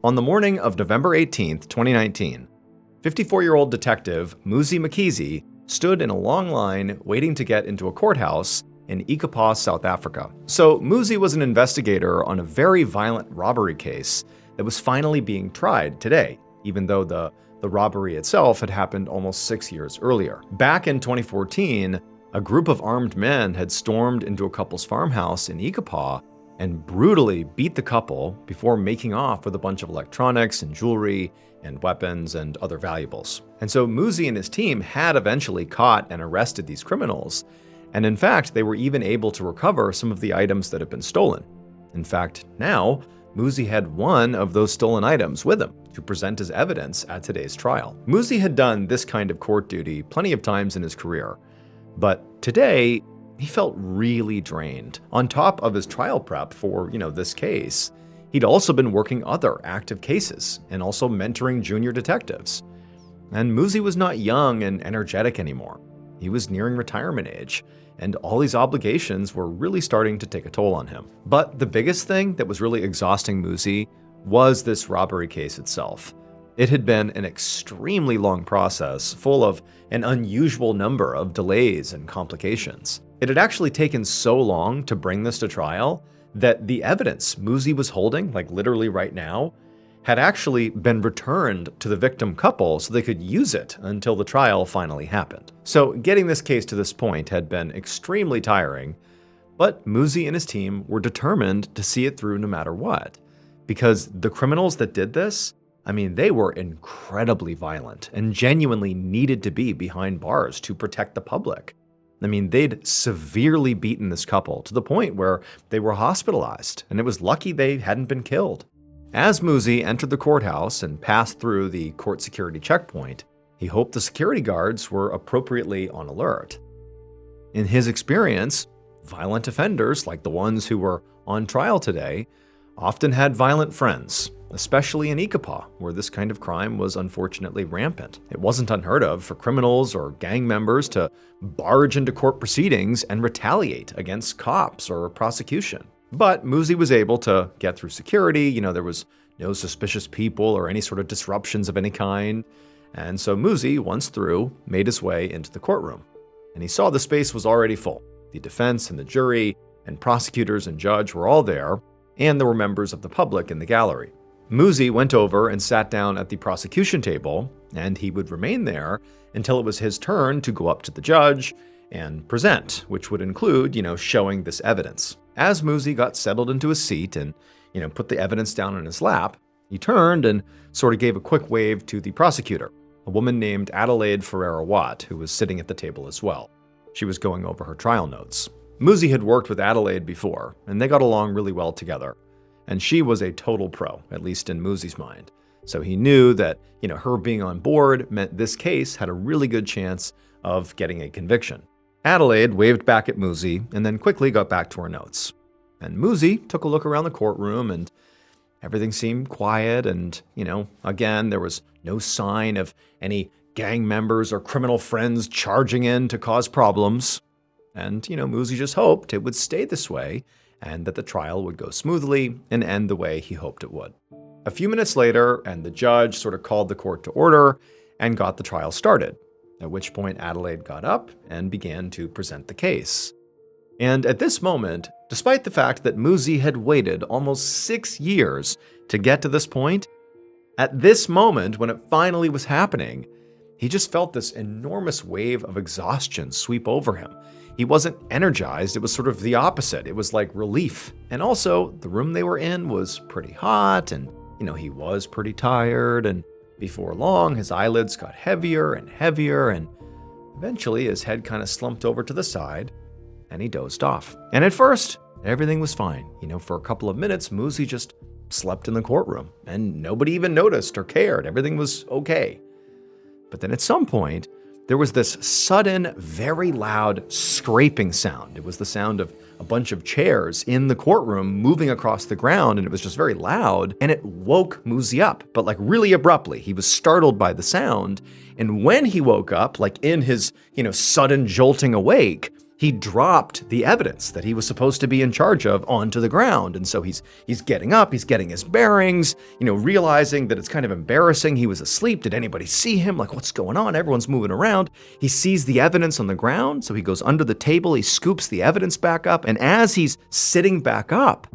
On the morning of November 18, 2019, 54-year-old detective Muzi Mkhize stood in a long line waiting to get into a courthouse in Ikapa, South Africa. So Muzi was an investigator on a very violent robbery case that was finally being tried today, even though the robbery itself had happened almost 6 years earlier. Back in 2014, a group of armed men had stormed into a couple's farmhouse in Ikapa and brutally beat the couple before making off with a bunch of electronics and jewelry and weapons and other valuables. And so Muzi and his team had eventually caught and arrested these criminals, and in fact, they were even able to recover some of the items that had been stolen. In fact, now, Muzi had one of those stolen items with him to present as evidence at today's trial. Muzi had done this kind of court duty plenty of times in his career, but today, he felt really drained. On top of his trial prep for, this case, he'd also been working other active cases and also mentoring junior detectives. And Muzi was not young and energetic anymore. He was nearing retirement age, and all these obligations were really starting to take a toll on him. But the biggest thing that was really exhausting Muzi was this robbery case itself. It had been an extremely long process, full of an unusual number of delays and complications. It had actually taken so long to bring this to trial that the evidence Muzi was holding, like literally right now, had actually been returned to the victim couple so they could use it until the trial finally happened. So getting this case to this point had been extremely tiring, but Muzi and his team were determined to see it through no matter what. Because the criminals that did this, they were incredibly violent and genuinely needed to be behind bars to protect the public. They'd severely beaten this couple to the point where they were hospitalized, and it was lucky they hadn't been killed. As Muzi entered the courthouse and passed through the court security checkpoint, he hoped the security guards were appropriately on alert. In his experience, violent offenders, like the ones who were on trial today, often had violent friends, especially in Icapa, where this kind of crime was unfortunately rampant. It wasn't unheard of for criminals or gang members to barge into court proceedings and retaliate against cops or prosecution. But Muzi was able to get through security. There was no suspicious people or any sort of disruptions of any kind. And so Muzi, once through, made his way into the courtroom. And he saw the space was already full. The defense and the jury and prosecutors and judge were all there, and there were members of the public in the gallery. Muzi went over and sat down at the prosecution table, and he would remain there until it was his turn to go up to the judge and present, which would include, showing this evidence. As Muzi got settled into his seat and, put the evidence down in his lap, he turned and sort of gave a quick wave to the prosecutor, a woman named Adelaide Ferreira-Watt, who was sitting at the table as well. She was going over her trial notes. Muzi had worked with Adelaide before, and they got along really well together. And she was a total pro, at least in Muzi's mind. So he knew that, her being on board meant this case had a really good chance of getting a conviction. Adelaide waved back at Muzi and then quickly got back to her notes. And Muzi took a look around the courtroom and everything seemed quiet and, again, there was no sign of any gang members or criminal friends charging in to cause problems. And, Muzi just hoped it would stay this way and that the trial would go smoothly and end the way he hoped it would. A few minutes later, and the judge sort of called the court to order and got the trial started, at which point Adelaide got up and began to present the case. And at this moment, despite the fact that Muzi had waited almost 6 years to get to this point, at this moment when it finally was happening, he just felt this enormous wave of exhaustion sweep over him. He wasn't energized, it was sort of the opposite. It was like relief. And also, the room they were in was pretty hot, and, he was pretty tired, and before long, his eyelids got heavier, and eventually his head kind of slumped over to the side, and he dozed off. And at first, everything was fine. For a couple of minutes, Muzi just slept in the courtroom, and nobody even noticed or cared. Everything was okay. But then at some point, there was this sudden, very loud scraping sound. It was the sound of a bunch of chairs in the courtroom moving across the ground, and it was just very loud, and it woke Muzi up, but like really abruptly. He was startled by the sound, and when he woke up, like in his, sudden jolting awake, he dropped the evidence that he was supposed to be in charge of onto the ground. And so he's getting up, he's getting his bearings, realizing that it's kind of embarrassing. He was asleep. Did anybody see him? Like, what's going on? Everyone's moving around. He sees the evidence on the ground. So he goes under the table, he scoops the evidence back up. And as he's sitting back up,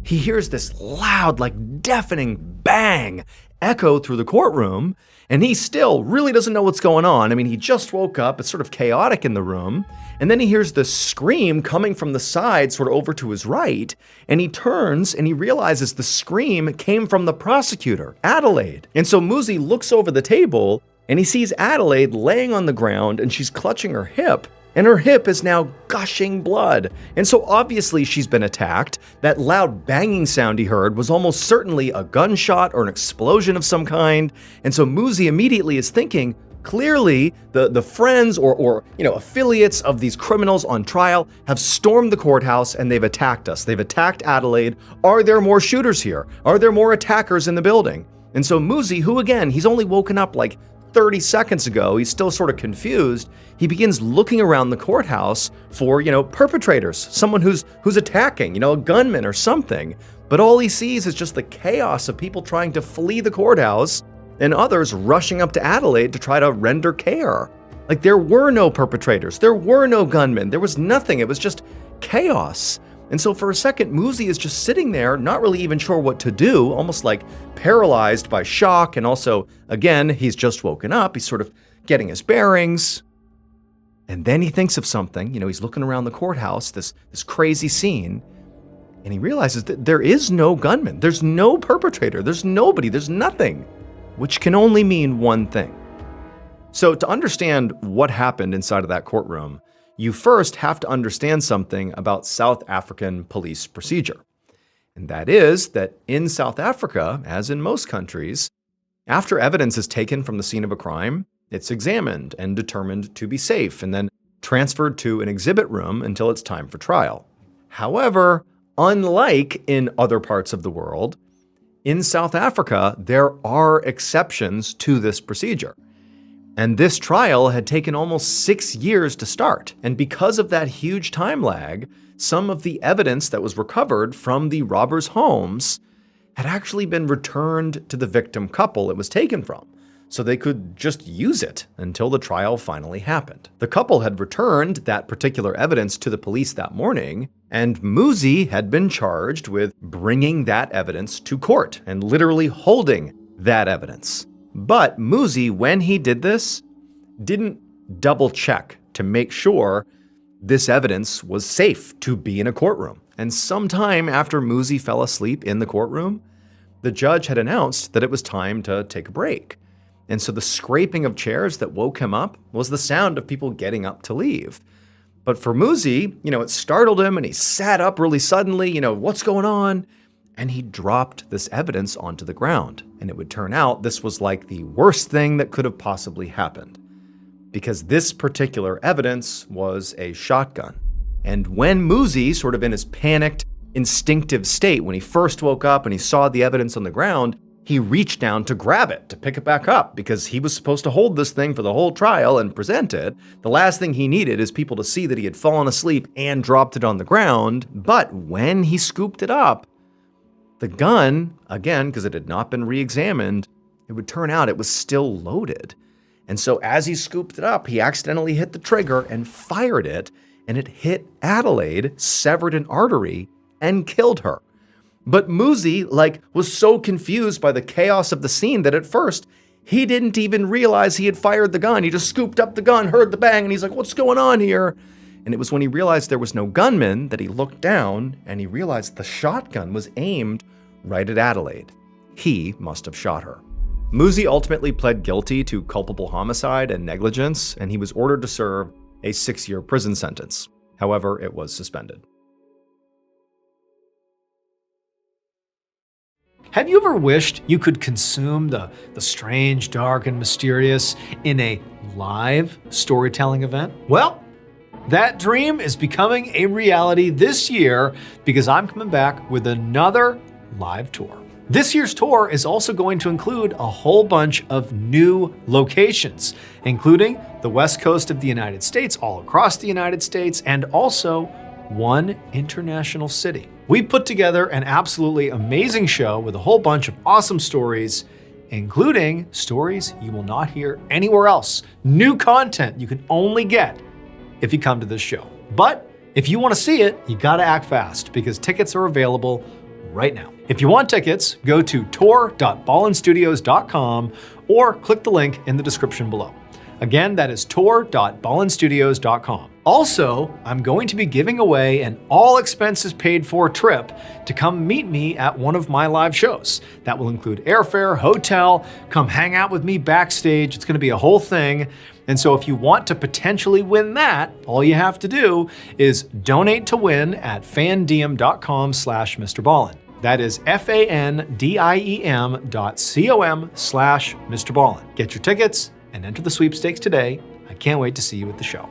he hears this loud, like deafening bang echo through the courtroom. And he still really doesn't know what's going on. He just woke up. It's sort of chaotic in the room. And then he hears this scream coming from the side, sort of over to his right. And he turns and he realizes the scream came from the prosecutor, Adelaide. And so Muzi looks over the table and he sees Adelaide laying on the ground and she's clutching her hip. And her hip is now gushing blood. And so obviously she's been attacked. That loud banging sound he heard was almost certainly a gunshot or an explosion of some kind. And so Muzi immediately is thinking, clearly the friends or affiliates of these criminals on trial have stormed the courthouse and they've attacked us. They've attacked Adelaide. Are there more shooters here? Are there more attackers in the building? And so Muzi, who again, he's only woken up like 30 seconds ago, he's still sort of confused. He begins looking around the courthouse for, perpetrators, someone who's attacking, a gunman or something. But all he sees is just the chaos of people trying to flee the courthouse. and others rushing up to Adelaide to try to render care. Like, there were no perpetrators, there were no gunmen, there was nothing, it was just chaos. And so for a second, Muzi is just sitting there, not really even sure what to do, almost like paralyzed by shock, and also, again, he's just woken up, he's sort of getting his bearings. And then he thinks of something, he's looking around the courthouse, this crazy scene, and he realizes that there is no gunman, there's no perpetrator, there's nobody, there's nothing, which can only mean one thing. So to understand what happened inside of that courtroom, you first have to understand something about South African police procedure. And that is that in South Africa, as in most countries, after evidence is taken from the scene of a crime, it's examined and determined to be safe and then transferred to an exhibit room until it's time for trial. However, unlike in other parts of the world, in South Africa, there are exceptions to this procedure. And this trial had taken almost 6 years to start. And because of that huge time lag, some of the evidence that was recovered from the robbers' homes had actually been returned to the victim couple it was taken from, so they could just use it until the trial finally happened. The couple had returned that particular evidence to the police that morning, and Muzi had been charged with bringing that evidence to court and literally holding that evidence. But Muzi, when he did this, didn't double check to make sure this evidence was safe to be in a courtroom. And sometime after Muzi fell asleep in the courtroom, the judge had announced that it was time to take a break. And so the scraping of chairs that woke him up was the sound of people getting up to leave. But for Muzi, it startled him and he sat up really suddenly, what's going on? And he dropped this evidence onto the ground. And it would turn out this was like the worst thing that could have possibly happened, because this particular evidence was a shotgun. And when Muzi, sort of in his panicked, instinctive state, when he first woke up and he saw the evidence on the ground, he reached down to grab it, to pick it back up, because he was supposed to hold this thing for the whole trial and present it. The last thing he needed is people to see that he had fallen asleep and dropped it on the ground. But when he scooped it up, the gun, again, because it had not been re-examined, it would turn out it was still loaded. And so as he scooped it up, he accidentally hit the trigger and fired it, and it hit Adelaide, severed an artery, and killed her. But Muzi, was so confused by the chaos of the scene that at first, he didn't even realize he had fired the gun. He just scooped up the gun, heard the bang, and he's like, what's going on here? And it was when he realized there was no gunman that he looked down and he realized the shotgun was aimed right at Adelaide. He must have shot her. Muzi ultimately pled guilty to culpable homicide and negligence, and he was ordered to serve a 6-year prison sentence. However, it was suspended. Have you ever wished you could consume the strange, dark, and mysterious in a live storytelling event? Well, that dream is becoming a reality this year because I'm coming back with another live tour. This year's tour is also going to include a whole bunch of new locations, including the West Coast of the United States, all across the United States, and also one international city. We put together an absolutely amazing show with a whole bunch of awesome stories, including stories you will not hear anywhere else. New content you can only get if you come to this show. But if you want to see it, you gotta act fast because tickets are available right now. If you want tickets, go to tour.ballenstudios.com or click the link in the description below. Again, that is tour.ballenstudios.com. Also, I'm going to be giving away an all expenses paid for trip to come meet me at one of my live shows. That will include airfare, hotel, come hang out with me backstage. It's gonna be a whole thing. And so if you want to potentially win that, all you have to do is donate to win at fandiem.com/MrBallen. That is fandiem.com/MrBallen. Get your tickets and enter the sweepstakes today. I can't wait to see you at the show.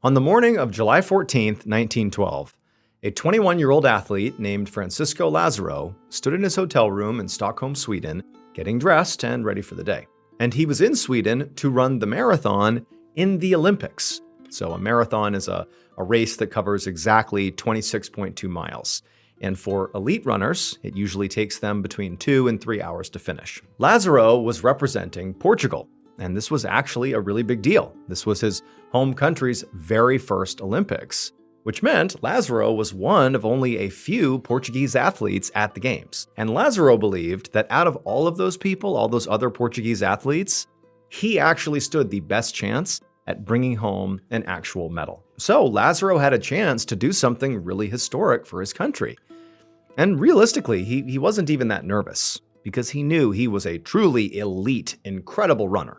On the morning of July 14th, 1912, a 21-year-old athlete named Francisco Lazaro stood in his hotel room in Stockholm, Sweden, getting dressed and ready for the day. And he was in Sweden to run the marathon in the Olympics. So a marathon is a race that covers exactly 26.2 miles. And for elite runners, it usually takes them between 2 and 3 hours to finish. Lázaro was representing Portugal, and this was actually a really big deal. This was his home country's very first Olympics, which meant Lázaro was one of only a few Portuguese athletes at the Games. And Lázaro believed that out of all of those people, all those other Portuguese athletes, he actually stood the best chance at bringing home an actual medal. So Lázaro had a chance to do something really historic for his country. And realistically, he wasn't even that nervous, because he knew he was a truly elite, incredible runner.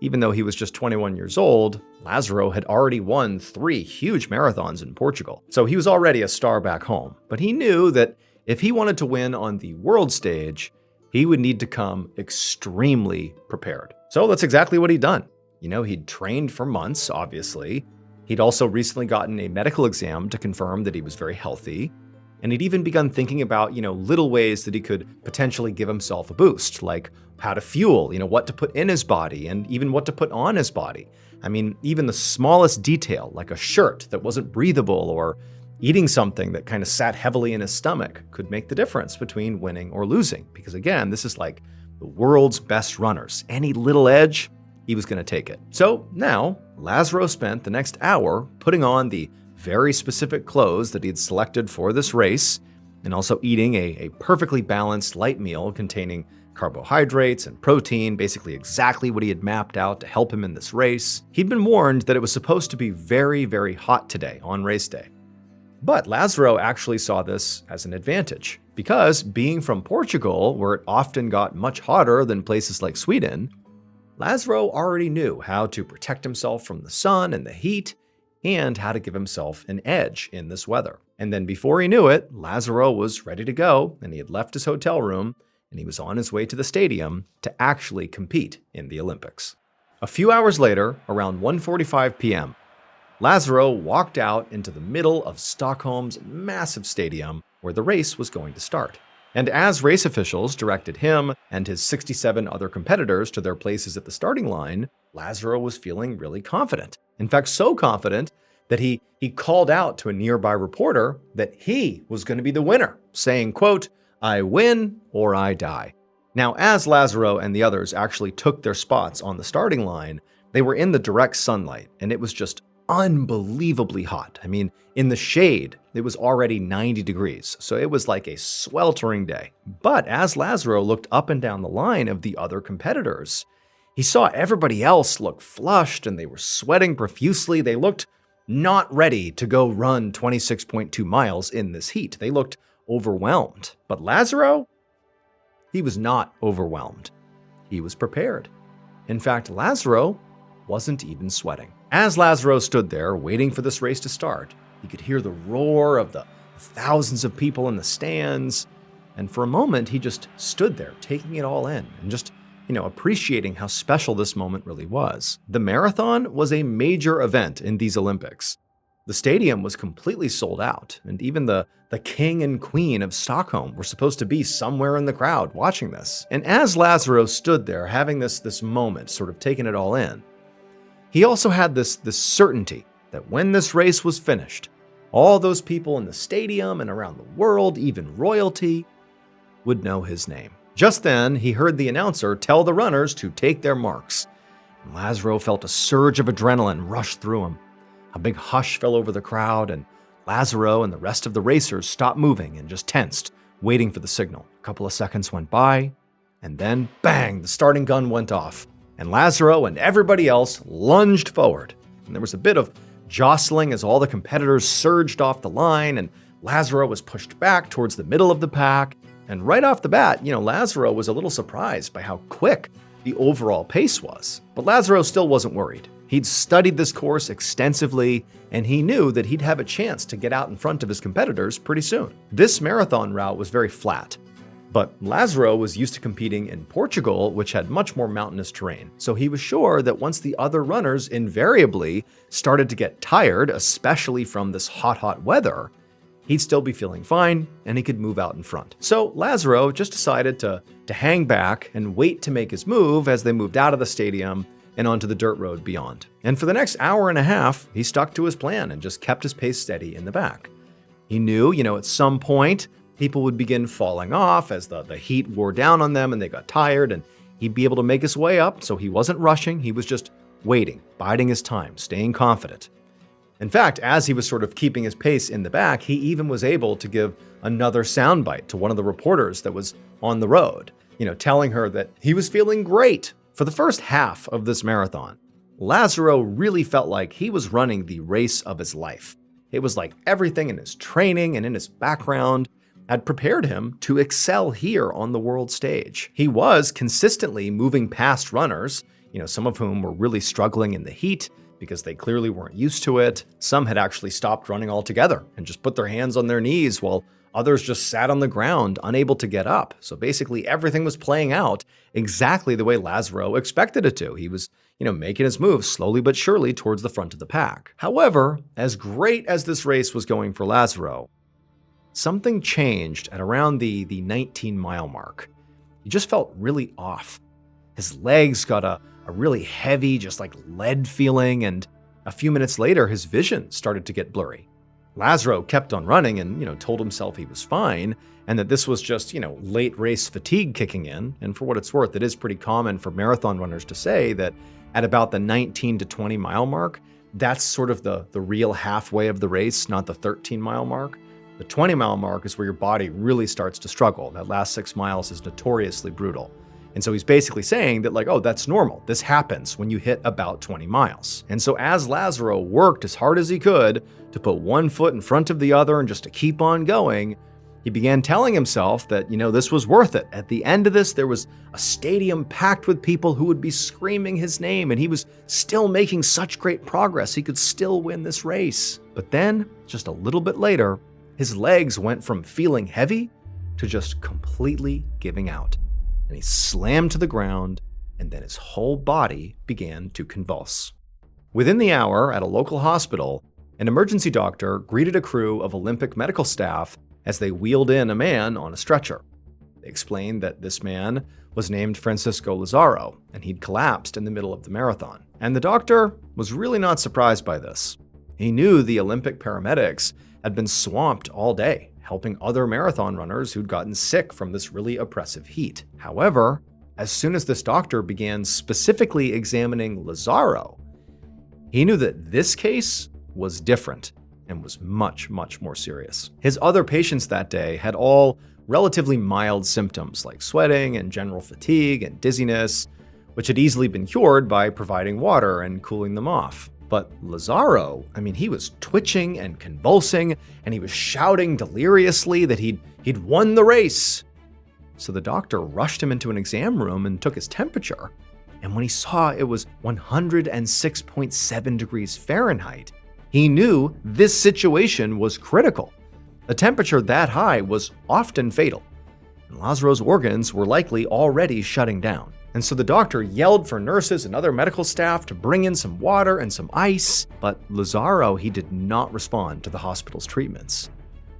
Even though he was just 21 years old, Lázaro had already won 3 huge marathons in Portugal. So he was already a star back home. But he knew that if he wanted to win on the world stage, he would need to come extremely prepared. So that's exactly what he'd done. He'd trained for months, obviously. He'd also recently gotten a medical exam to confirm that he was very healthy. And he'd even begun thinking about, little ways that he could potentially give himself a boost, like how to fuel, what to put in his body and even what to put on his body. I mean, even the smallest detail, like a shirt that wasn't breathable or eating something that kind of sat heavily in his stomach, could make the difference between winning or losing. Because again, this is like the world's best runners. Any little edge, he was going to take it. So now, Lázaro spent the next hour putting on the very specific clothes that he had selected for this race, and also eating a perfectly balanced light meal containing carbohydrates and protein, basically exactly what he had mapped out to help him in this race. He'd been warned that it was supposed to be very, very hot today on race day. But Lázaro actually saw this as an advantage, because being from Portugal, where it often got much hotter than places like Sweden, Lázaro already knew how to protect himself from the sun and the heat, and how to give himself an edge in this weather. And then before he knew it, Lázaro was ready to go, and he had left his hotel room, and he was on his way to the stadium to actually compete in the Olympics. A few hours later, around 1:45 p.m., Lázaro walked out into the middle of Stockholm's massive stadium where the race was going to start. And as race officials directed him and his 67 other competitors to their places at the starting line, Lázaro was feeling really confident. In fact, so confident that he called out to a nearby reporter that he was going to be the winner, saying, quote, "I win or I die." Now, as Lázaro and the others actually took their spots on the starting line, they were in the direct sunlight, and it was just unbelievably hot. I mean, in the shade, it was already 90 degrees, so it was like a sweltering day. But as Lázaro looked up and down the line of the other competitors, he saw everybody else look flushed, and they were sweating profusely. They looked not ready to go run 26.2 miles in this heat. They looked overwhelmed. But Lázaro, he was not overwhelmed. He was prepared. In fact, Lázaro wasn't even sweating. As Lázaro stood there waiting for this race to start, he could hear the roar of the thousands of people in the stands. And for a moment, he just stood there taking it all in and just, appreciating how special this moment really was. The marathon was a major event in these Olympics. The stadium was completely sold out, and even the king and queen of Stockholm were supposed to be somewhere in the crowd watching this. And as Lázaro stood there having this moment, sort of taking it all in, he also had this certainty that when this race was finished, all those people in the stadium and around the world, even royalty, would know his name. Just then, he heard the announcer tell the runners to take their marks. And Lázaro felt a surge of adrenaline rush through him. A big hush fell over the crowd, and Lázaro and the rest of the racers stopped moving and just tensed, waiting for the signal. A couple of seconds went by, and then, bang, the starting gun went off. And Lázaro and everybody else lunged forward. And there was a bit of jostling as all the competitors surged off the line, and Lázaro was pushed back towards the middle of the pack. And right off the bat, Lázaro was a little surprised by how quick the overall pace was. But Lázaro still wasn't worried. He'd studied this course extensively, and he knew that he'd have a chance to get out in front of his competitors pretty soon. This marathon route was very flat, but Lázaro was used to competing in Portugal, which had much more mountainous terrain. So he was sure that once the other runners invariably started to get tired, especially from this hot weather, he'd still be feeling fine, and he could move out in front. So Lázaro just decided to hang back and wait to make his move as they moved out of the stadium and onto the dirt road beyond. And for the next hour and a half, he stuck to his plan and just kept his pace steady in the back. He knew, at some point, people would begin falling off as the heat wore down on them and they got tired, and he'd be able to make his way up, so he wasn't rushing, he was just waiting, biding his time, staying confident. In fact, as he was sort of keeping his pace in the back, he even was able to give another soundbite to one of the reporters that was on the road, telling her that he was feeling great. For the first half of this marathon, Lazaro really felt like he was running the race of his life. It was like everything in his training and in his background had prepared him to excel here on the world stage. He was consistently moving past runners, some of whom were really struggling in the heat because they clearly weren't used to it. Some had actually stopped running altogether and just put their hands on their knees, while others just sat on the ground, unable to get up. So basically everything was playing out exactly the way Lazaro expected it to. He was, making his move slowly but surely towards the front of the pack. However, as great as this race was going for Lazaro, something changed at around the 19-mile mark. He just felt really off. His legs got a really heavy, just like lead feeling, and a few minutes later, his vision started to get blurry. Lazaro kept on running and, told himself he was fine, and that this was just, late race fatigue kicking in. And for what it's worth, it is pretty common for marathon runners to say that at about the 19 to 20 mile mark, that's sort of the real halfway of the race, not the 13-mile mark. The 20-mile mark is where your body really starts to struggle. That last 6 miles is notoriously brutal. And so he's basically saying that that's normal. This happens when you hit about 20 miles. And so as Lazaro worked as hard as he could to put one foot in front of the other and just to keep on going, he began telling himself that, this was worth it. At the end of this, there was a stadium packed with people who would be screaming his name, and he was still making such great progress. He could still win this race. But then, just a little bit later, his legs went from feeling heavy to just completely giving out. And he slammed to the ground, and then his whole body began to convulse. Within the hour, at a local hospital, an emergency doctor greeted a crew of Olympic medical staff as they wheeled in a man on a stretcher. They explained that this man was named Francisco Lazaro, and he'd collapsed in the middle of the marathon. And the doctor was really not surprised by this. He knew the Olympic paramedics had been swamped all day, helping other marathon runners who'd gotten sick from this really oppressive heat. However, as soon as this doctor began specifically examining Lazaro, he knew that this case was different and was much, much more serious. His other patients that day had all relatively mild symptoms like sweating and general fatigue and dizziness, which had easily been cured by providing water and cooling them off. But Lazaro, he was twitching and convulsing, and he was shouting deliriously that he'd won the race. So the doctor rushed him into an exam room and took his temperature. And when he saw it was 106.7 degrees Fahrenheit, he knew this situation was critical. A temperature that high was often fatal, and Lazaro's organs were likely already shutting down. And so the doctor yelled for nurses and other medical staff to bring in some water and some ice, but Lazaro, he did not respond to the hospital's treatments.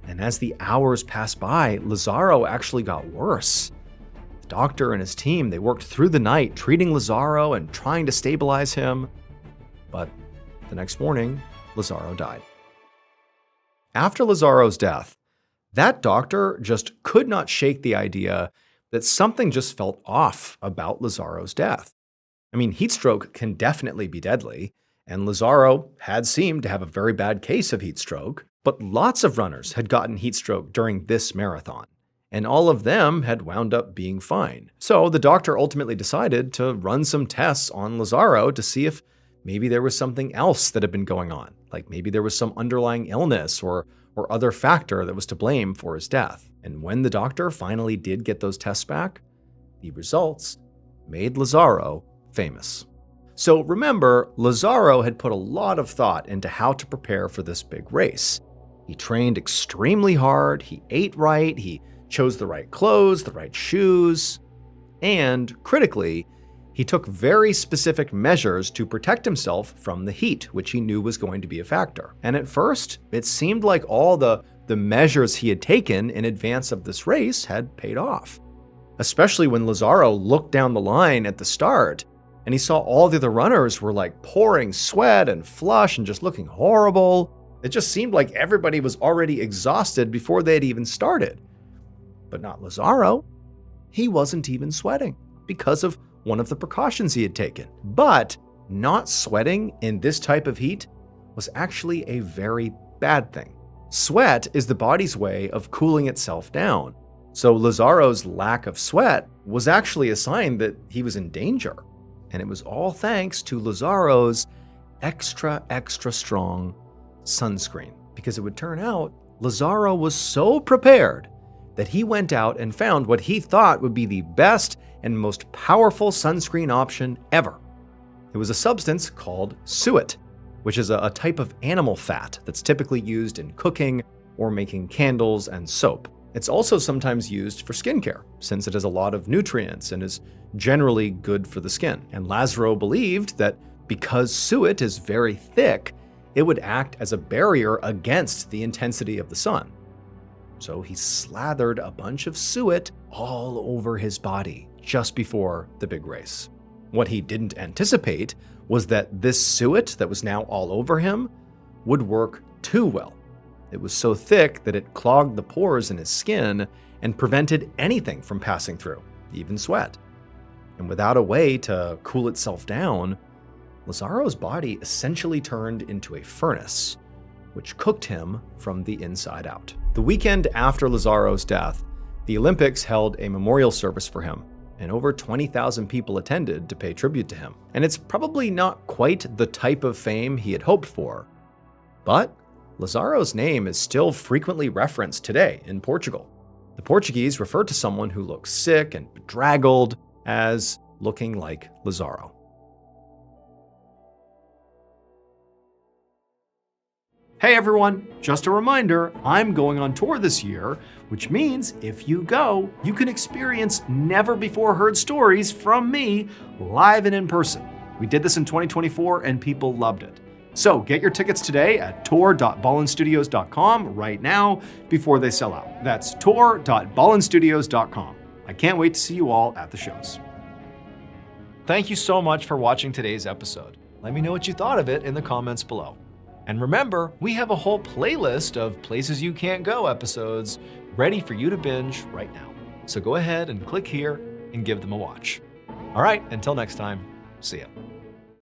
And as the hours passed by, Lazaro actually got worse. The doctor and his team, they worked through the night treating Lazaro and trying to stabilize him. But the next morning, Lazaro died. After Lazaro's death, that doctor just could not shake the idea that something just felt off about Lazaro's death. Heat stroke can definitely be deadly, and Lazaro had seemed to have a very bad case of heat stroke, but lots of runners had gotten heat stroke during this marathon, and all of them had wound up being fine. So the doctor ultimately decided to run some tests on Lazaro to see if maybe there was something else that had been going on, like maybe there was some underlying illness or other factor that was to blame for his death. And when the doctor finally did get those tests back, the results made Lazaro famous. So remember, Lazaro had put a lot of thought into how to prepare for this big race. He trained extremely hard, he ate right, he chose the right clothes, the right shoes, and critically, he took very specific measures to protect himself from the heat, which he knew was going to be a factor. And at first, it seemed like all the measures he had taken in advance of this race had paid off. Especially when Lazaro looked down the line at the start, and he saw all the other runners were like pouring sweat and flush and just looking horrible. It just seemed like everybody was already exhausted before they had even started. But not Lazzaro. He wasn't even sweating because of one of the precautions he had taken. But not sweating in this type of heat was actually a very bad thing. Sweat is the body's way of cooling itself down. So Lazzaro's lack of sweat was actually a sign that he was in danger. And it was all thanks to Lazzaro's extra strong sunscreen. Because it would turn out Lazzaro was so prepared that he went out and found what he thought would be the best and most powerful sunscreen option ever. It was a substance called suet, which is a type of animal fat that's typically used in cooking or making candles and soap. It's also sometimes used for skincare, since it has a lot of nutrients and is generally good for the skin. And Lazzaro believed that because suet is very thick, it would act as a barrier against the intensity of the sun. So he slathered a bunch of suet all over his body just before the big race. What he didn't anticipate was that this suet that was now all over him would work too well. It was so thick that it clogged the pores in his skin and prevented anything from passing through, even sweat. And without a way to cool itself down, Lazzaro's body essentially turned into a furnace, which cooked him from the inside out. The weekend after Lazzaro's death, the Olympics held a memorial service for him, and over 20,000 people attended to pay tribute to him. And it's probably not quite the type of fame he had hoped for, but Lazzaro's name is still frequently referenced today in Portugal. The Portuguese refer to someone who looks sick and bedraggled as looking like Lazzaro. Hey everyone, just a reminder, I'm going on tour this year, which means if you go, you can experience never-before-heard stories from me live and in person. We did this in 2024 and people loved it. So get your tickets today at tour.ballenstudios.com right now before they sell out. That's tour.ballenstudios.com. I can't wait to see you all at the shows. Thank you so much for watching today's episode. Let me know what you thought of it in the comments below. And remember, we have a whole playlist of Places You Can't Go episodes ready for you to binge right now. So go ahead and click here and give them a watch. All right, until next time, see ya.